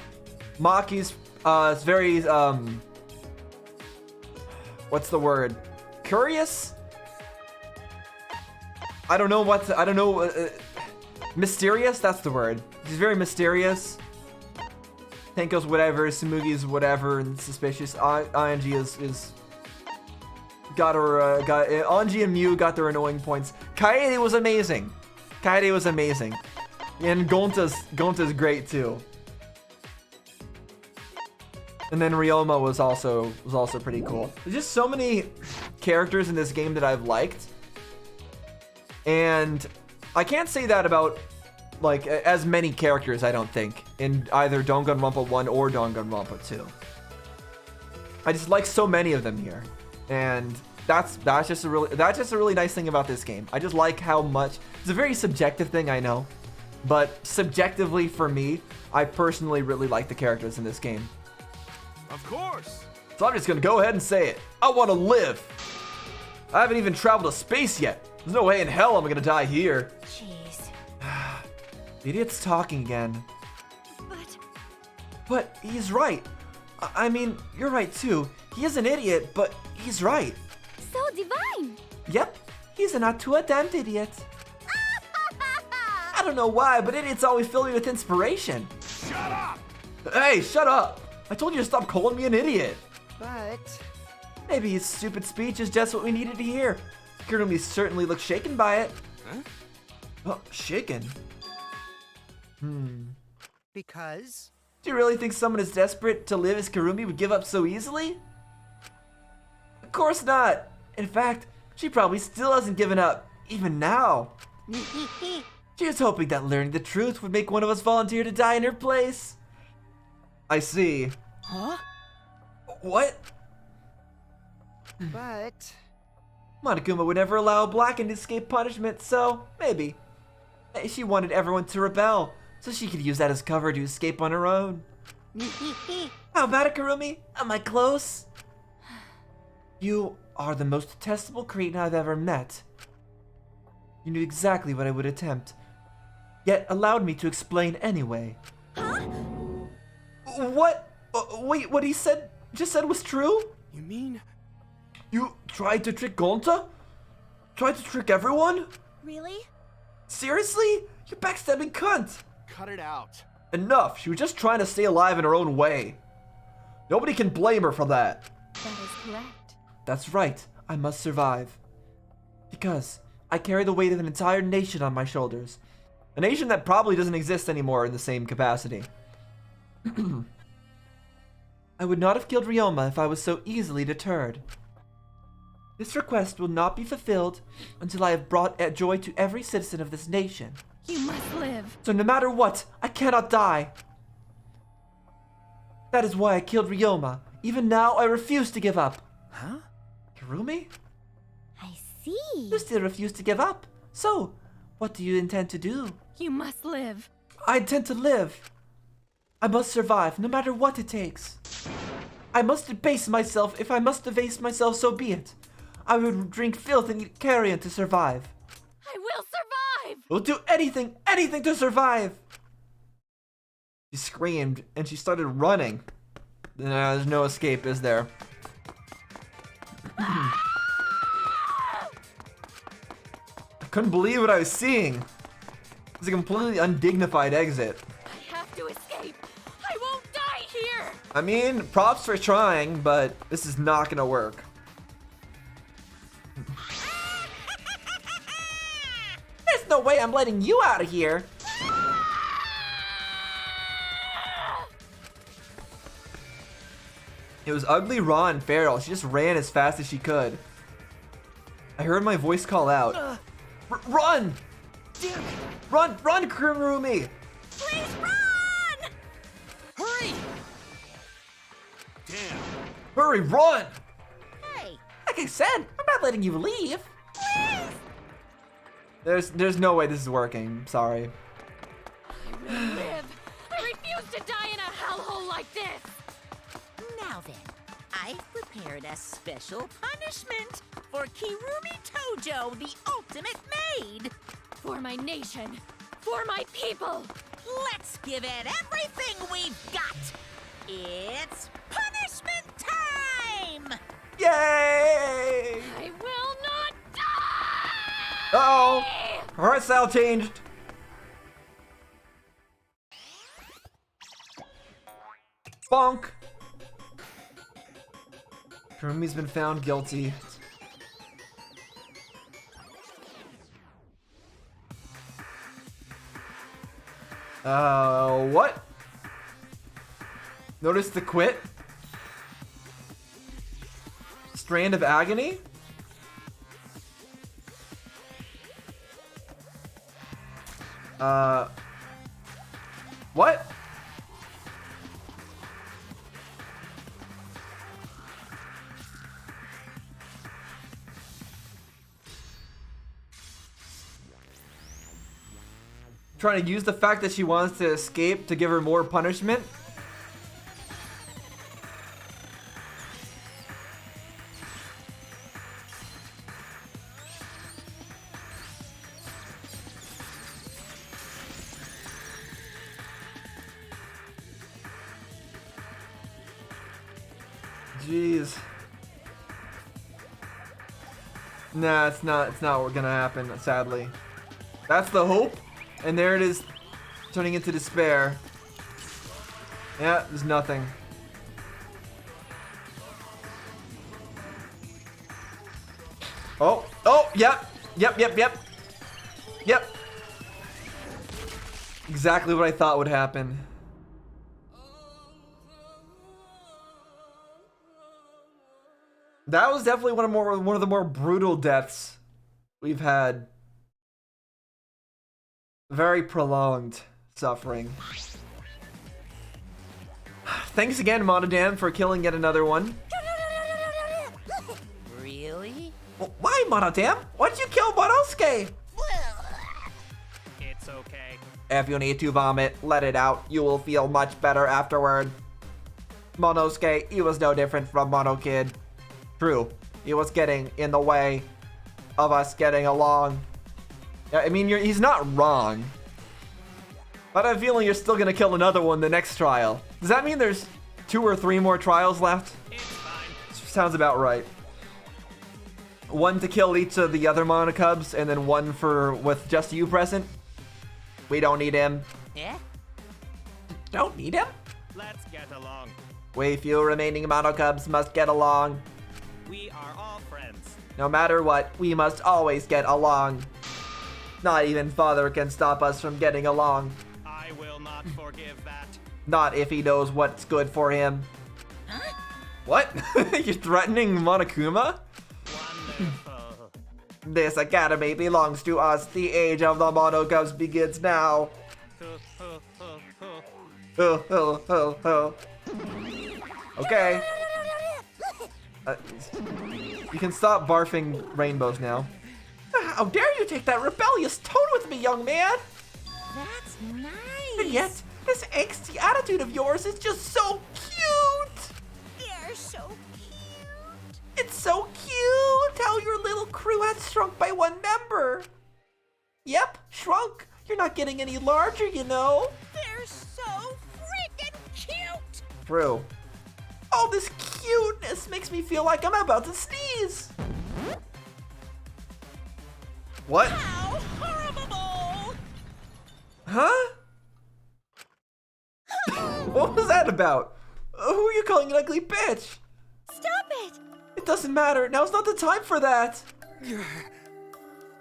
Maki's is very what's the word? Curious? I don't know. Mysterious, that's the word. He's very mysterious. Tenko's whatever, Sumugi's whatever, and suspicious. Anji is got her Anji and Mew got their annoying points. Kaede was amazing. And Gonta's great too. And then Ryoma was also pretty cool. There's just so many characters in this game that I've liked. And I can't say that about like as many characters, I don't think, in either Danganronpa 1 or Danganronpa 2. I just like so many of them here. And that's just a really nice thing about this game. I just like how much. It's a very subjective thing, I know, but subjectively for me, I personally really like the characters in this game. Of course. So I'm just gonna go ahead and say it. I want to live. I haven't even traveled to space yet. There's no way in hell I'm gonna die here. Jeez. The idiot's talking again. But he's right. I mean, you're right too. He is an idiot, but he's right. So divine. Yep, he's a not too damn idiot. I don't know why, but idiots always fill me with inspiration. Shut up! Hey, shut up! I told you to stop calling me an idiot. But maybe his stupid speech is just what we needed to hear. Kurumi certainly looks shaken by it. Huh? Oh, shaken? Because? Do you really think someone as desperate to live as Kurumi would give up so easily? Of course not. In fact, she probably still hasn't given up, even now. She was hoping that learning the truth would make one of us volunteer to die in her place. I see. Huh? What? But Monokuma would never allow a Blackened to escape punishment, so maybe. She wanted everyone to rebel, so she could use that as cover to escape on her own. How about it, Kurumi? Am I close? You are the most detestable cretin I've ever met. You knew exactly what I would attempt, yet allowed me to explain anyway. Huh? What? Wait, what he just said was true? You mean? You tried to trick Gonta? Tried to trick everyone? Really? Seriously? You backstabbing cunt! Cut it out. Enough, she was just trying to stay alive in her own way. Nobody can blame her for that. That is correct. That's right, I must survive. Because I carry the weight of an entire nation on my shoulders. A nation that probably doesn't exist anymore in the same capacity. I would not have killed Ryoma if I was so easily deterred. This request will not be fulfilled until I have brought joy to every citizen of this nation. You must live. So no matter what, I cannot die. That is why I killed Ryoma. Even now, I refuse to give up. Huh? Kirumi? I see. You still refuse to give up. So, what do you intend to do? You must live. I intend to live. I must survive, no matter what it takes. I must debase myself. If I must debase myself, so be it. I would drink filth and eat carrion to survive. I will survive! We'll do anything, anything to survive! She screamed, and she started running. There's no escape, is there? I couldn't believe what I was seeing. It was a completely undignified exit. I have to escape. I won't die here! I mean, props for trying, but this is not gonna work. There's no way I'm letting you out of here. It was ugly, raw, and feral. She just ran as fast as she could. I heard my voice call out. Run! Damn it! Run, Kurumi! Please run! Hurry! Damn. Hurry, run! Hey, Like I said, I'm not letting you leave. please! There's no way this is working. Sorry. I will live. I refuse to die in a hellhole like this. Now then, I've prepared a special punishment for Kirumi Tojo, the ultimate maid. For my nation. For my people. Let's give it everything we've got. It's punishment time! Yay! I will not die! Uh-oh! Her art style changed. Bonk! Kurumi's been found guilty. What? Notice the quit? Strand of agony? What? Trying to use the fact that she wants to escape to give her more punishment? Jeez. Nah, it's not gonna happen, sadly. That's the hope, and there it is, turning into despair. Yeah, there's nothing. Oh, yep. Exactly what I thought would happen. That was definitely one of the more brutal deaths we've had. Very prolonged suffering. Thanks again, Monodam, for killing yet another one. Really? Why, Monodam? Why'd you kill Monosuke? It's okay. If you need to vomit, let it out. You will feel much better afterward. Monosuke, he was no different from Mono Kid. True, he was getting in the way of us getting along. Yeah, I mean, he's not wrong. But I have a feeling you're still gonna kill another one the next trial. Does that mean there's 2 or 3 more trials left? It's fine. Sounds about right. 1 to kill each of the other Monocubs, and then 1 with just you present. We don't need him. Yeah? Don't need him? Let's get along. We few remaining Monocubs must get along. We are all friends. No matter what, we must always get along. Not even Father can stop us from getting along. I will not forgive that. Not if he knows what's good for him. Huh? What? You're threatening Monokuma? One This academy belongs to us. The age of the monogubs begins now. Okay. You can stop barfing rainbows now. How dare you take that rebellious tone with me, young man? That's nice. And yet, this angsty attitude of yours is just so cute. They're so cute. It's so cute how your little crew had shrunk by one member. Yep, shrunk. You're not getting any larger, you know. They're so freaking cute! True. All this cuteness makes me feel like I'm about to sneeze. What? How horrible! Huh? What was that about? Who are you calling an ugly bitch? Stop it! It doesn't matter. Now's not the time for that.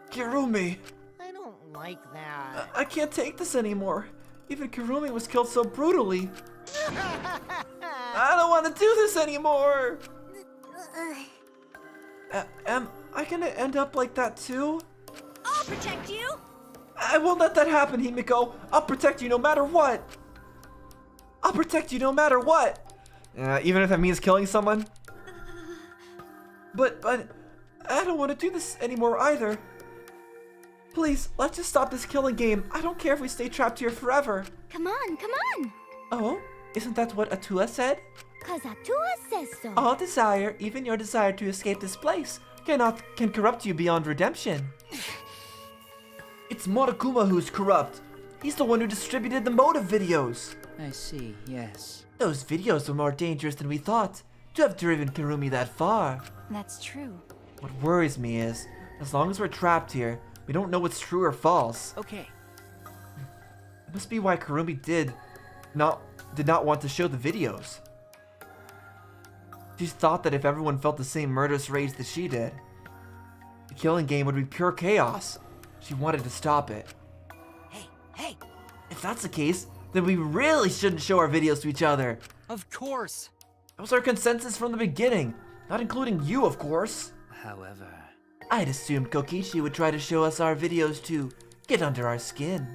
Kirumi. I don't like that. I can't take this anymore. Even Kirumi was killed so brutally. I don't want to do this anymore. Am I gonna end up like that too? I'll protect you. I won't let that happen, Himiko. I'll protect you no matter what. I'll protect you no matter what. Even if that means killing someone. But I don't want to do this anymore either. Please, let's just stop this killing game. I don't care if we stay trapped here forever. Come on, come on. Oh, isn't that what Atua said? 'Cause Atua says so. All desire, even your desire to escape this place, can corrupt you beyond redemption. It's Monokuma who's corrupt. He's the one who distributed the motive videos. I see, yes. Those videos were more dangerous than we thought, to have driven Kirumi that far. That's true. What worries me is, as long as we're trapped here, we don't know what's true or false. Okay. It must be why Kirumi did not want to show the videos. She thought that if everyone felt the same murderous rage that she did, the killing game would be pure chaos. She wanted to stop it. Hey! If that's the case, then we really shouldn't show our videos to each other. Of course. That was our consensus from the beginning, not including you, of course. However... I'd assumed Kokichi would try to show us our videos to get under our skin.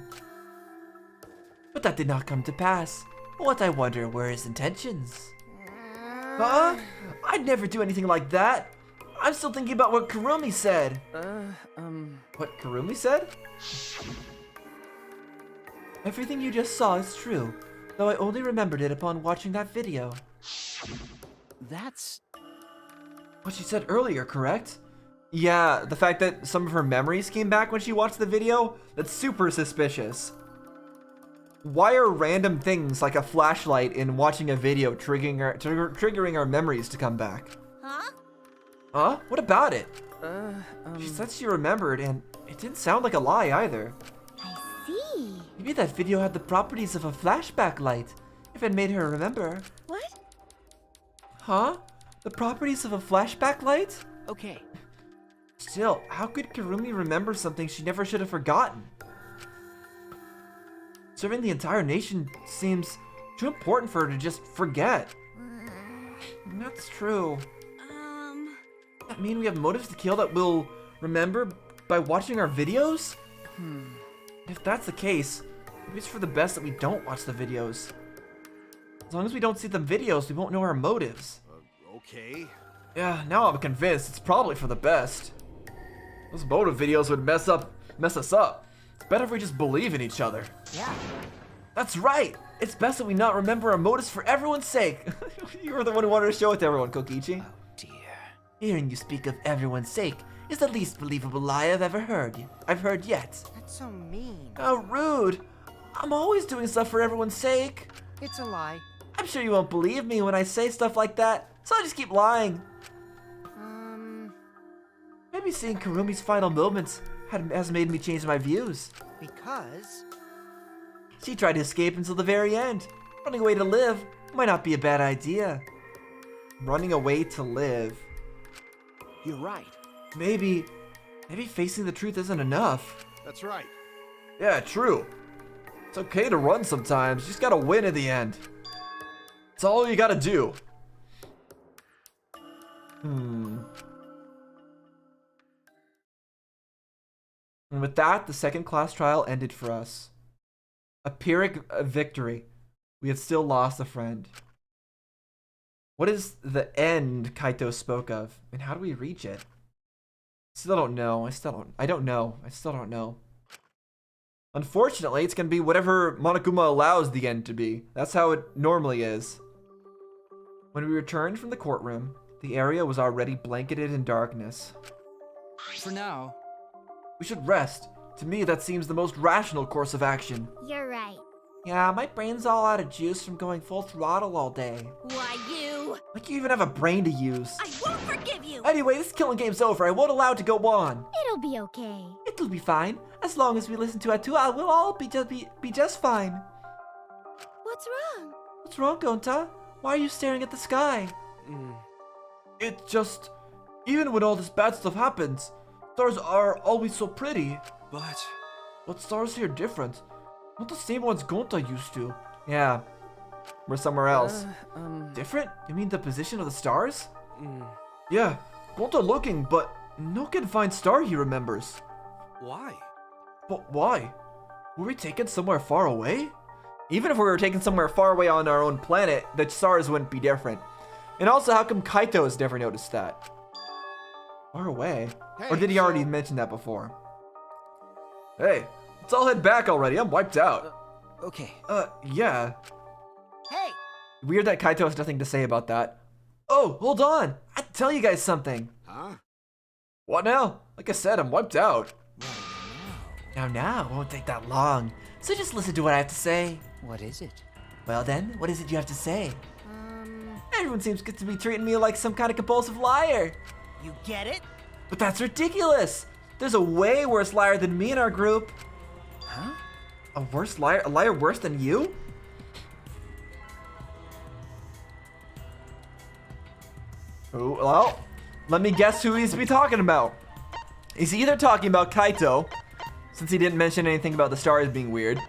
But that did not come to pass. What I wonder were his intentions. Huh? I'd never do anything like that. I'm still thinking about what Kirumi said. What Kirumi said? Everything you just saw is true, though I only remembered it upon watching that video. That's... what she said earlier, correct? Yeah, the fact that some of her memories came back when she watched the video, that's super suspicious. Why are random things like a flashlight in watching a video triggering our memories to come back? Huh? Huh? What about it? She said she remembered, and it didn't sound like a lie either. I see. Maybe that video had the properties of a flashback light, if it made her remember. What? Huh? The properties of a flashback light? Okay. Still, how could Kirumi remember something she never should have forgotten? Serving the entire nation seems too important for her to just forget. That's true. Does that mean we have motives to kill that we'll remember by watching our videos? If that's the case, maybe it's for the best that we don't watch the videos. As long as we don't see the videos, we won't know our motives. Okay. Yeah, now I'm convinced it's probably for the best. Those motive videos would mess us up. It's better if we just believe in each other. Yeah. That's right! It's best that we not remember our motives for everyone's sake. You were the one who wanted to show it to everyone, Kokichi. Oh dear. Hearing you speak of everyone's sake is the least believable lie I've heard yet. That's so mean. How rude! I'm always doing stuff for everyone's sake. It's a lie. I'm sure you won't believe me when I say stuff like that, so I'll just keep lying. Maybe seeing Karumi's final moments has made me change my views. Because? She tried to escape until the very end. Running away to live might not be a bad idea. Running away to live. You're right. Maybe facing the truth isn't enough. That's right. Yeah, true. It's okay to run sometimes. You just gotta win in the end. It's all you gotta do. And with that, the second class trial ended for us. A Pyrrhic victory. We had still lost a friend. What is the end Kaito spoke of? And how do we reach it? Still don't know. I don't know. Unfortunately, it's going to be whatever Monokuma allows the end to be. That's how it normally is. When we returned from the courtroom, the area was already blanketed in darkness. For now, we should rest. To me, that seems the most rational course of action. You're right. Yeah, my brain's all out of juice from going full throttle all day. Why, you? Like you even have a brain to use. I won't forgive you! Anyway, this killing game's over. I won't allow it to go on. It'll be okay. It'll be fine. As long as we listen to Atua, we'll all be just fine. What's wrong? What's wrong, Gonta? Why are you staring at the sky? It's just... Even when all this bad stuff happens, stars are always so pretty. But stars here are different. Not the same ones Gonta used to. Yeah. We're somewhere else. Different? You mean the position of the stars? Yeah. Gonta looking, but no confined star he remembers. Why? But why? Were we taken somewhere far away? Even if we were taken somewhere far away on our own planet, the stars wouldn't be different. And also, how come Kaito has never noticed that? Far away? Or did he already mention that before? Hey, let's all head back already. I'm wiped out. Okay. Yeah. Hey! Weird that Kaito has nothing to say about that. Oh, hold on. I'd tell you guys something. Huh? What now? Like I said, I'm wiped out. Now, it won't take that long. So just listen to what I have to say. What is it? Well then, what is it you have to say? Everyone seems good to be treating me like some kind of compulsive liar. You get it? But that's ridiculous. There's a way worse liar than me in our group. Huh? A worse liar? A liar worse than you? Oh, well, let me guess who he's be talking about. He's either talking about Kaito, since he didn't mention anything about the stars being weird.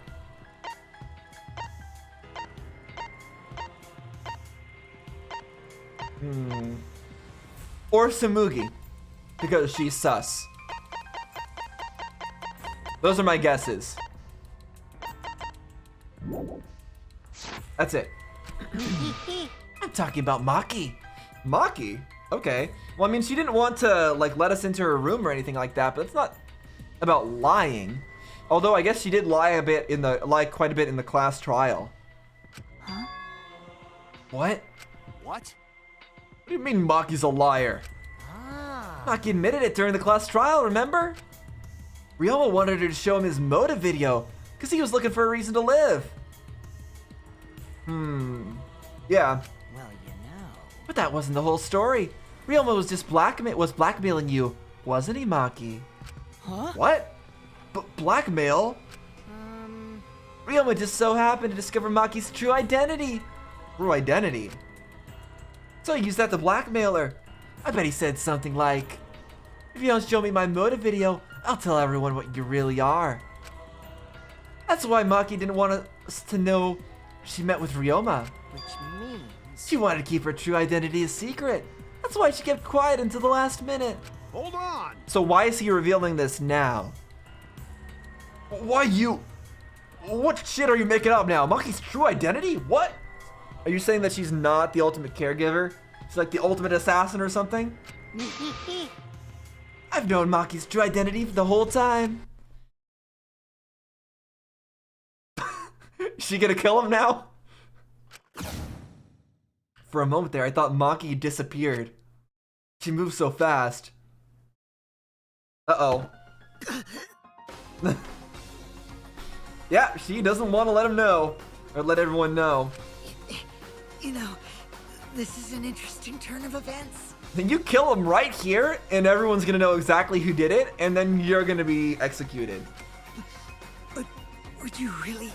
Or Samugi, because she's sus. Those are my guesses. That's it. I'm talking about Maki. Maki? Okay. Well, I mean, she didn't want to, like, let us into her room or anything like that, but it's not about lying. Although, I guess she did lie quite a bit in the class trial. Huh? What? What? What do you mean Maki's a liar? Maki admitted it during the class trial, remember? Ryoma wanted her to show him his motive video, because he was looking for a reason to live. Yeah. Well, you know. But that wasn't the whole story. Ryoma was just blackmailing you, wasn't he, Maki? Huh? What? Blackmail? Ryoma just so happened to discover Maki's true identity. True identity? So he used that to blackmail her. I bet he said something like, if you don't show me my motive video, I'll tell everyone what you really are. That's why Maki didn't want us to know she met with Ryoma. Which means... She wanted to keep her true identity a secret. That's why she kept quiet until the last minute. Hold on! So why is he revealing this now? Why you... What shit are you making up now? Maki's true identity? What? Are you saying that she's not the ultimate caregiver? She's like the ultimate assassin or something? I've known Maki's true identity the whole time. Is she gonna kill him now? For a moment there, I thought Maki disappeared. She moves so fast. Uh-oh. Yeah, she doesn't want to let him know. Or let everyone know. You know, this is an interesting turn of events. Then you kill him right here, and everyone's gonna know exactly who did it, and then you're gonna be executed. But would you really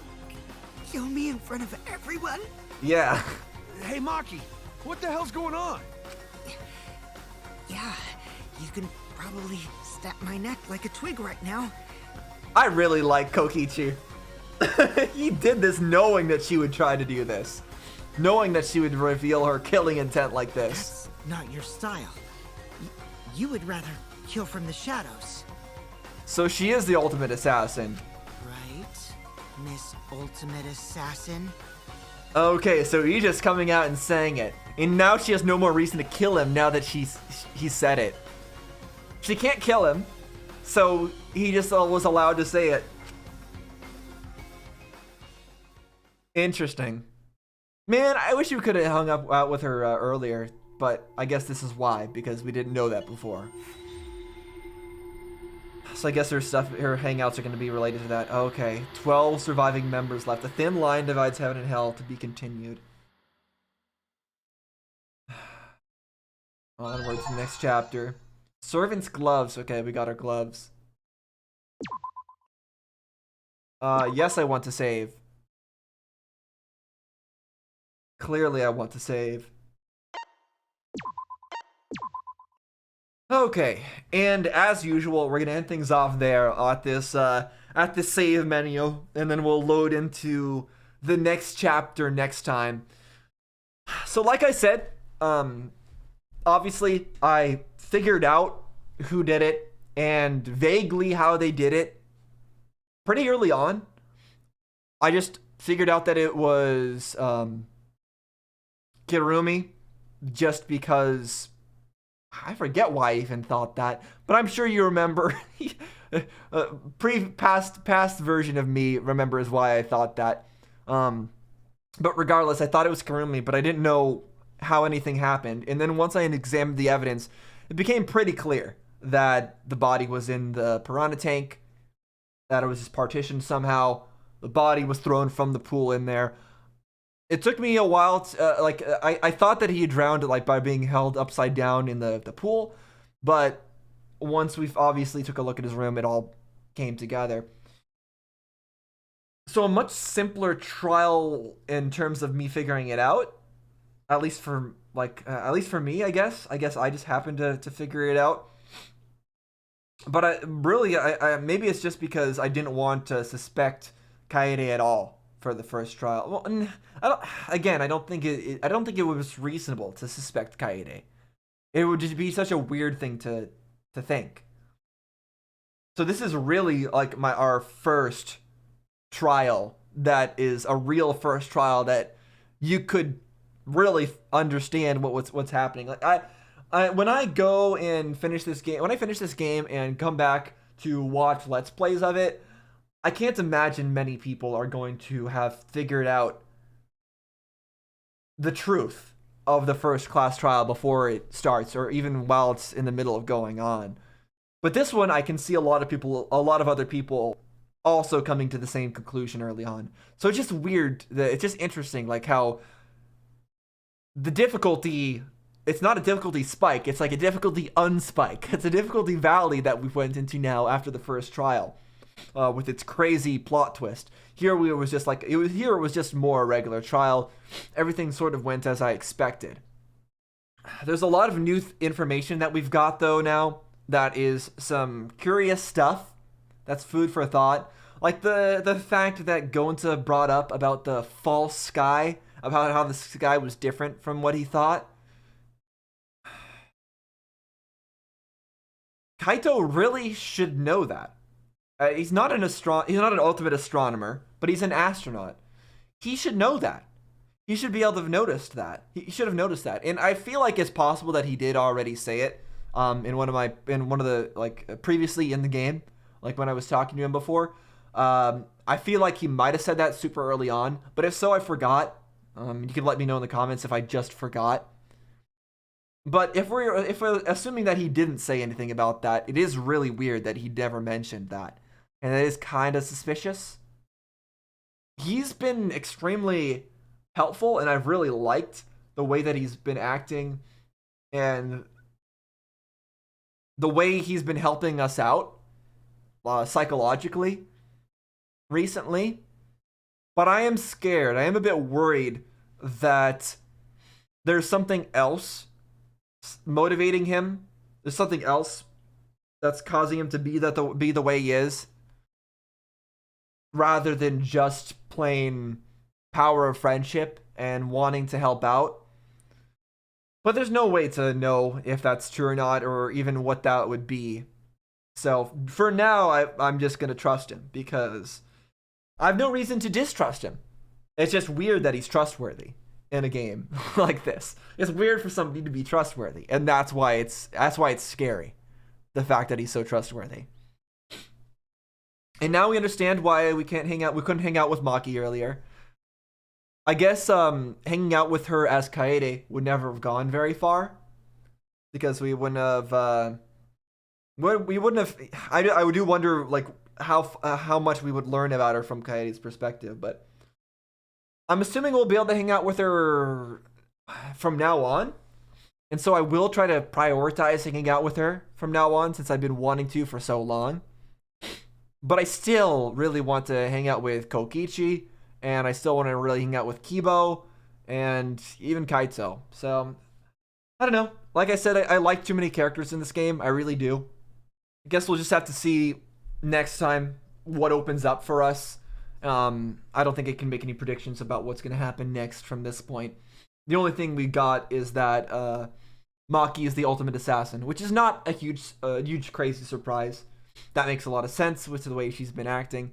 kill me in front of everyone? Yeah. Hey, Maki, what the hell's going on? Yeah, you can probably snap my neck like a twig right now. I really like Kokichi. He did this knowing that she would try to do this. Knowing that she would reveal her killing intent like this. That's not your style. You would rather kill from the shadows. So she is the ultimate assassin. Right, Miss Ultimate Assassin? Okay, so he's just coming out and saying it. And now she has no more reason to kill him now that he said it. She can't kill him, so he just was allowed to say it. Interesting. Man, I wish we could have hung up out with her earlier, but I guess this is why, because we didn't know that before. So I guess her hangouts are going to be related to that. Okay, 12 surviving members left. A thin line divides heaven and hell, to be continued. Onward to the next chapter. Servant's gloves. Okay, we got our gloves. Yes, I want to save. Clearly, I want to save. Okay, and as usual, we're gonna end things off there at this save menu, and then we'll load into the next chapter next time. So, like I said, obviously, I figured out who did it and vaguely how they did it pretty early on. I just figured out that it was Kirumi, just because I forget why I even thought that, but I'm sure you remember. Past version of me remembers why I thought that. But regardless, I thought it was Kirumi, but I didn't know how anything happened. And then once I examined the evidence, it became pretty clear that the body was in the piranha tank, that it was just partitioned somehow. The body was thrown from the pool in there. It took me a while to, I thought that he drowned by being held upside down in the pool, but once we obviously took a look at his room, it all came together. So a much simpler trial in terms of me figuring it out, at least for me, I guess. I guess I just happened to figure it out. But I maybe it's just because I didn't want to suspect Kaede at all for the first trial. Well, I don't think it was reasonable to suspect Kaede. It would just be such a weird thing to think. So this is really like our first trial that is a real first trial that you could really understand what's happening. Like when I go and finish this game, and come back to watch Let's Plays of it, I can't imagine many people are going to have figured out the truth of the first class trial before it starts, or even while it's in the middle of going on. But this one, I can see a lot of other people also coming to the same conclusion early on. So it's just weird. It's just interesting, like how the difficulty, it's not a difficulty spike, it's like a difficulty unspike. It's a difficulty valley that we went into now after the first trial. With its crazy plot twist. Here it was just more a regular trial. Everything sort of went as I expected. There's a lot of new information that we've got though now that is some curious stuff. That's food for thought. Like the fact that Gonta brought up about the false sky, about how the sky was different from what he thought. Kaito really should know that. He's not an ultimate astronomer, but he's an astronaut. He should know that. He should be able to have noticed that. He should have noticed that. And I feel like it's possible that he did already say it in one of the previously in the game, like when I was talking to him before. I feel like he might have said that super early on, but if so, I forgot. You can let me know in the comments if I just forgot. But if we're assuming that he didn't say anything about that, it is really weird that he never mentioned that. And that is kind of suspicious. He's been extremely helpful, and I've really liked the way that he's been acting and the way he's been helping us out psychologically recently. But I am scared. I am a bit worried that there's something else motivating him. There's something else that's causing him to be the way he is, rather than just plain power of friendship and wanting to help out. But there's no way to know if that's true or not, or even what that would be. So for now, I'm just gonna trust him because I have no reason to distrust him. It's just weird that he's trustworthy in a game like this. It's weird for somebody to be trustworthy, and that's why it's scary. The fact that he's so trustworthy. And now we understand why we couldn't hang out with Maki earlier. I guess hanging out with her as Kaede would never have gone very far, because we wouldn't have. We wouldn't have. I do wonder like how much we would learn about her from Kaede's perspective, but I'm assuming we'll be able to hang out with her from now on, and so I will try to prioritize hanging out with her from now on, since I've been wanting to for so long. But I still really want to hang out with Kokichi, and I still want to really hang out with Kibo, and even Kaito. So, I don't know. Like I said, I like too many characters in this game. I really do. I guess we'll just have to see next time what opens up for us. I don't think I can make any predictions about what's going to happen next from this point. The only thing we got is that Maki is the ultimate assassin, which is not a huge crazy surprise. That makes a lot of sense with the way she's been acting.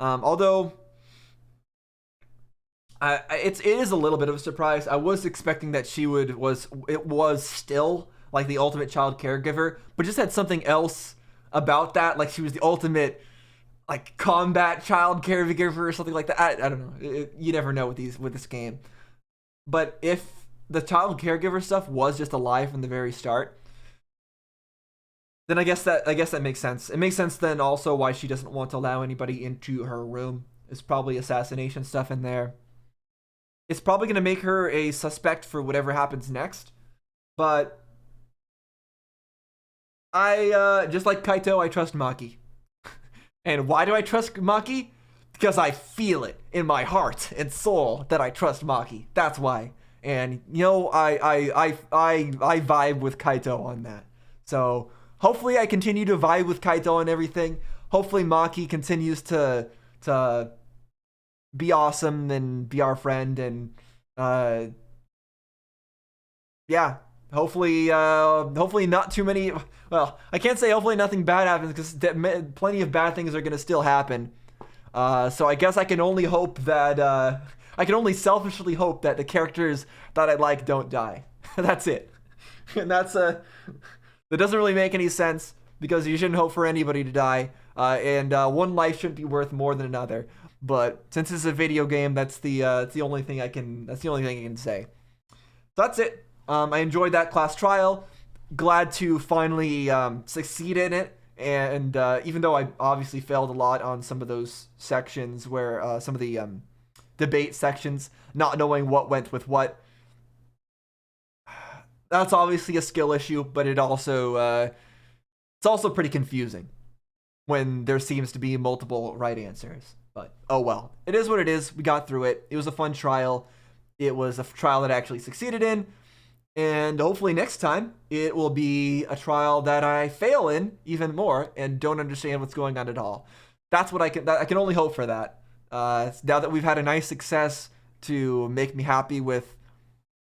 Although it is a little bit of a surprise. I was expecting that she was still like the ultimate child caregiver, but just had something else about that. Like she was the ultimate like combat child caregiver or something like that. I don't know. You never know with this game. But if the child caregiver stuff was just a lie from the very start, then I guess that makes sense. It makes sense then also why she doesn't want to allow anybody into her room. There's probably assassination stuff in there. It's probably going to make her a suspect for whatever happens next. But I just like Kaito, I trust Maki. And why do I trust Maki? Because I feel it in my heart and soul that I trust Maki. That's why. And you know, I vibe with Kaito on that. So hopefully I continue to vibe with Kaito and everything. Hopefully Maki continues to be awesome and be our friend, and yeah, hopefully not too many. Well, I can't say hopefully nothing bad happens, because plenty of bad things are gonna still happen. So I guess I can only hope that I can only selfishly hope that the characters that I like don't die. That's it. And that doesn't really make any sense, because you shouldn't hope for anybody to die, and one life shouldn't be worth more than another. But since it's a video game, that's the only thing I can say. So that's it. I enjoyed that class trial. Glad to finally succeed in it. And even though I obviously failed a lot on some of those sections, where some of the debate sections, not knowing what went with what, that's obviously a skill issue. But it's also pretty confusing when there seems to be multiple right answers. But oh well, it is what it is. We got through it. It was a fun trial. It was a trial that I actually succeeded in. And hopefully next time it will be a trial that I fail in even more and don't understand what's going on at all. That's what I can only hope for that. Now that we've had a nice success to make me happy with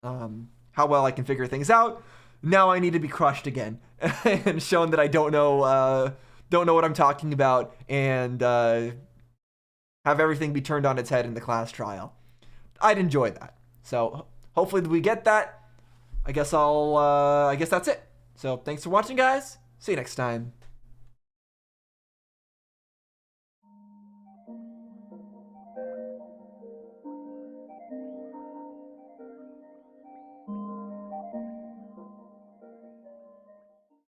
how well I can figure things out, now I need to be crushed again and shown that I don't know what I'm talking about, and have everything be turned on its head in the class trial. I'd enjoy that. So hopefully we get that. I guess that's it. So thanks for watching, guys. See you next time.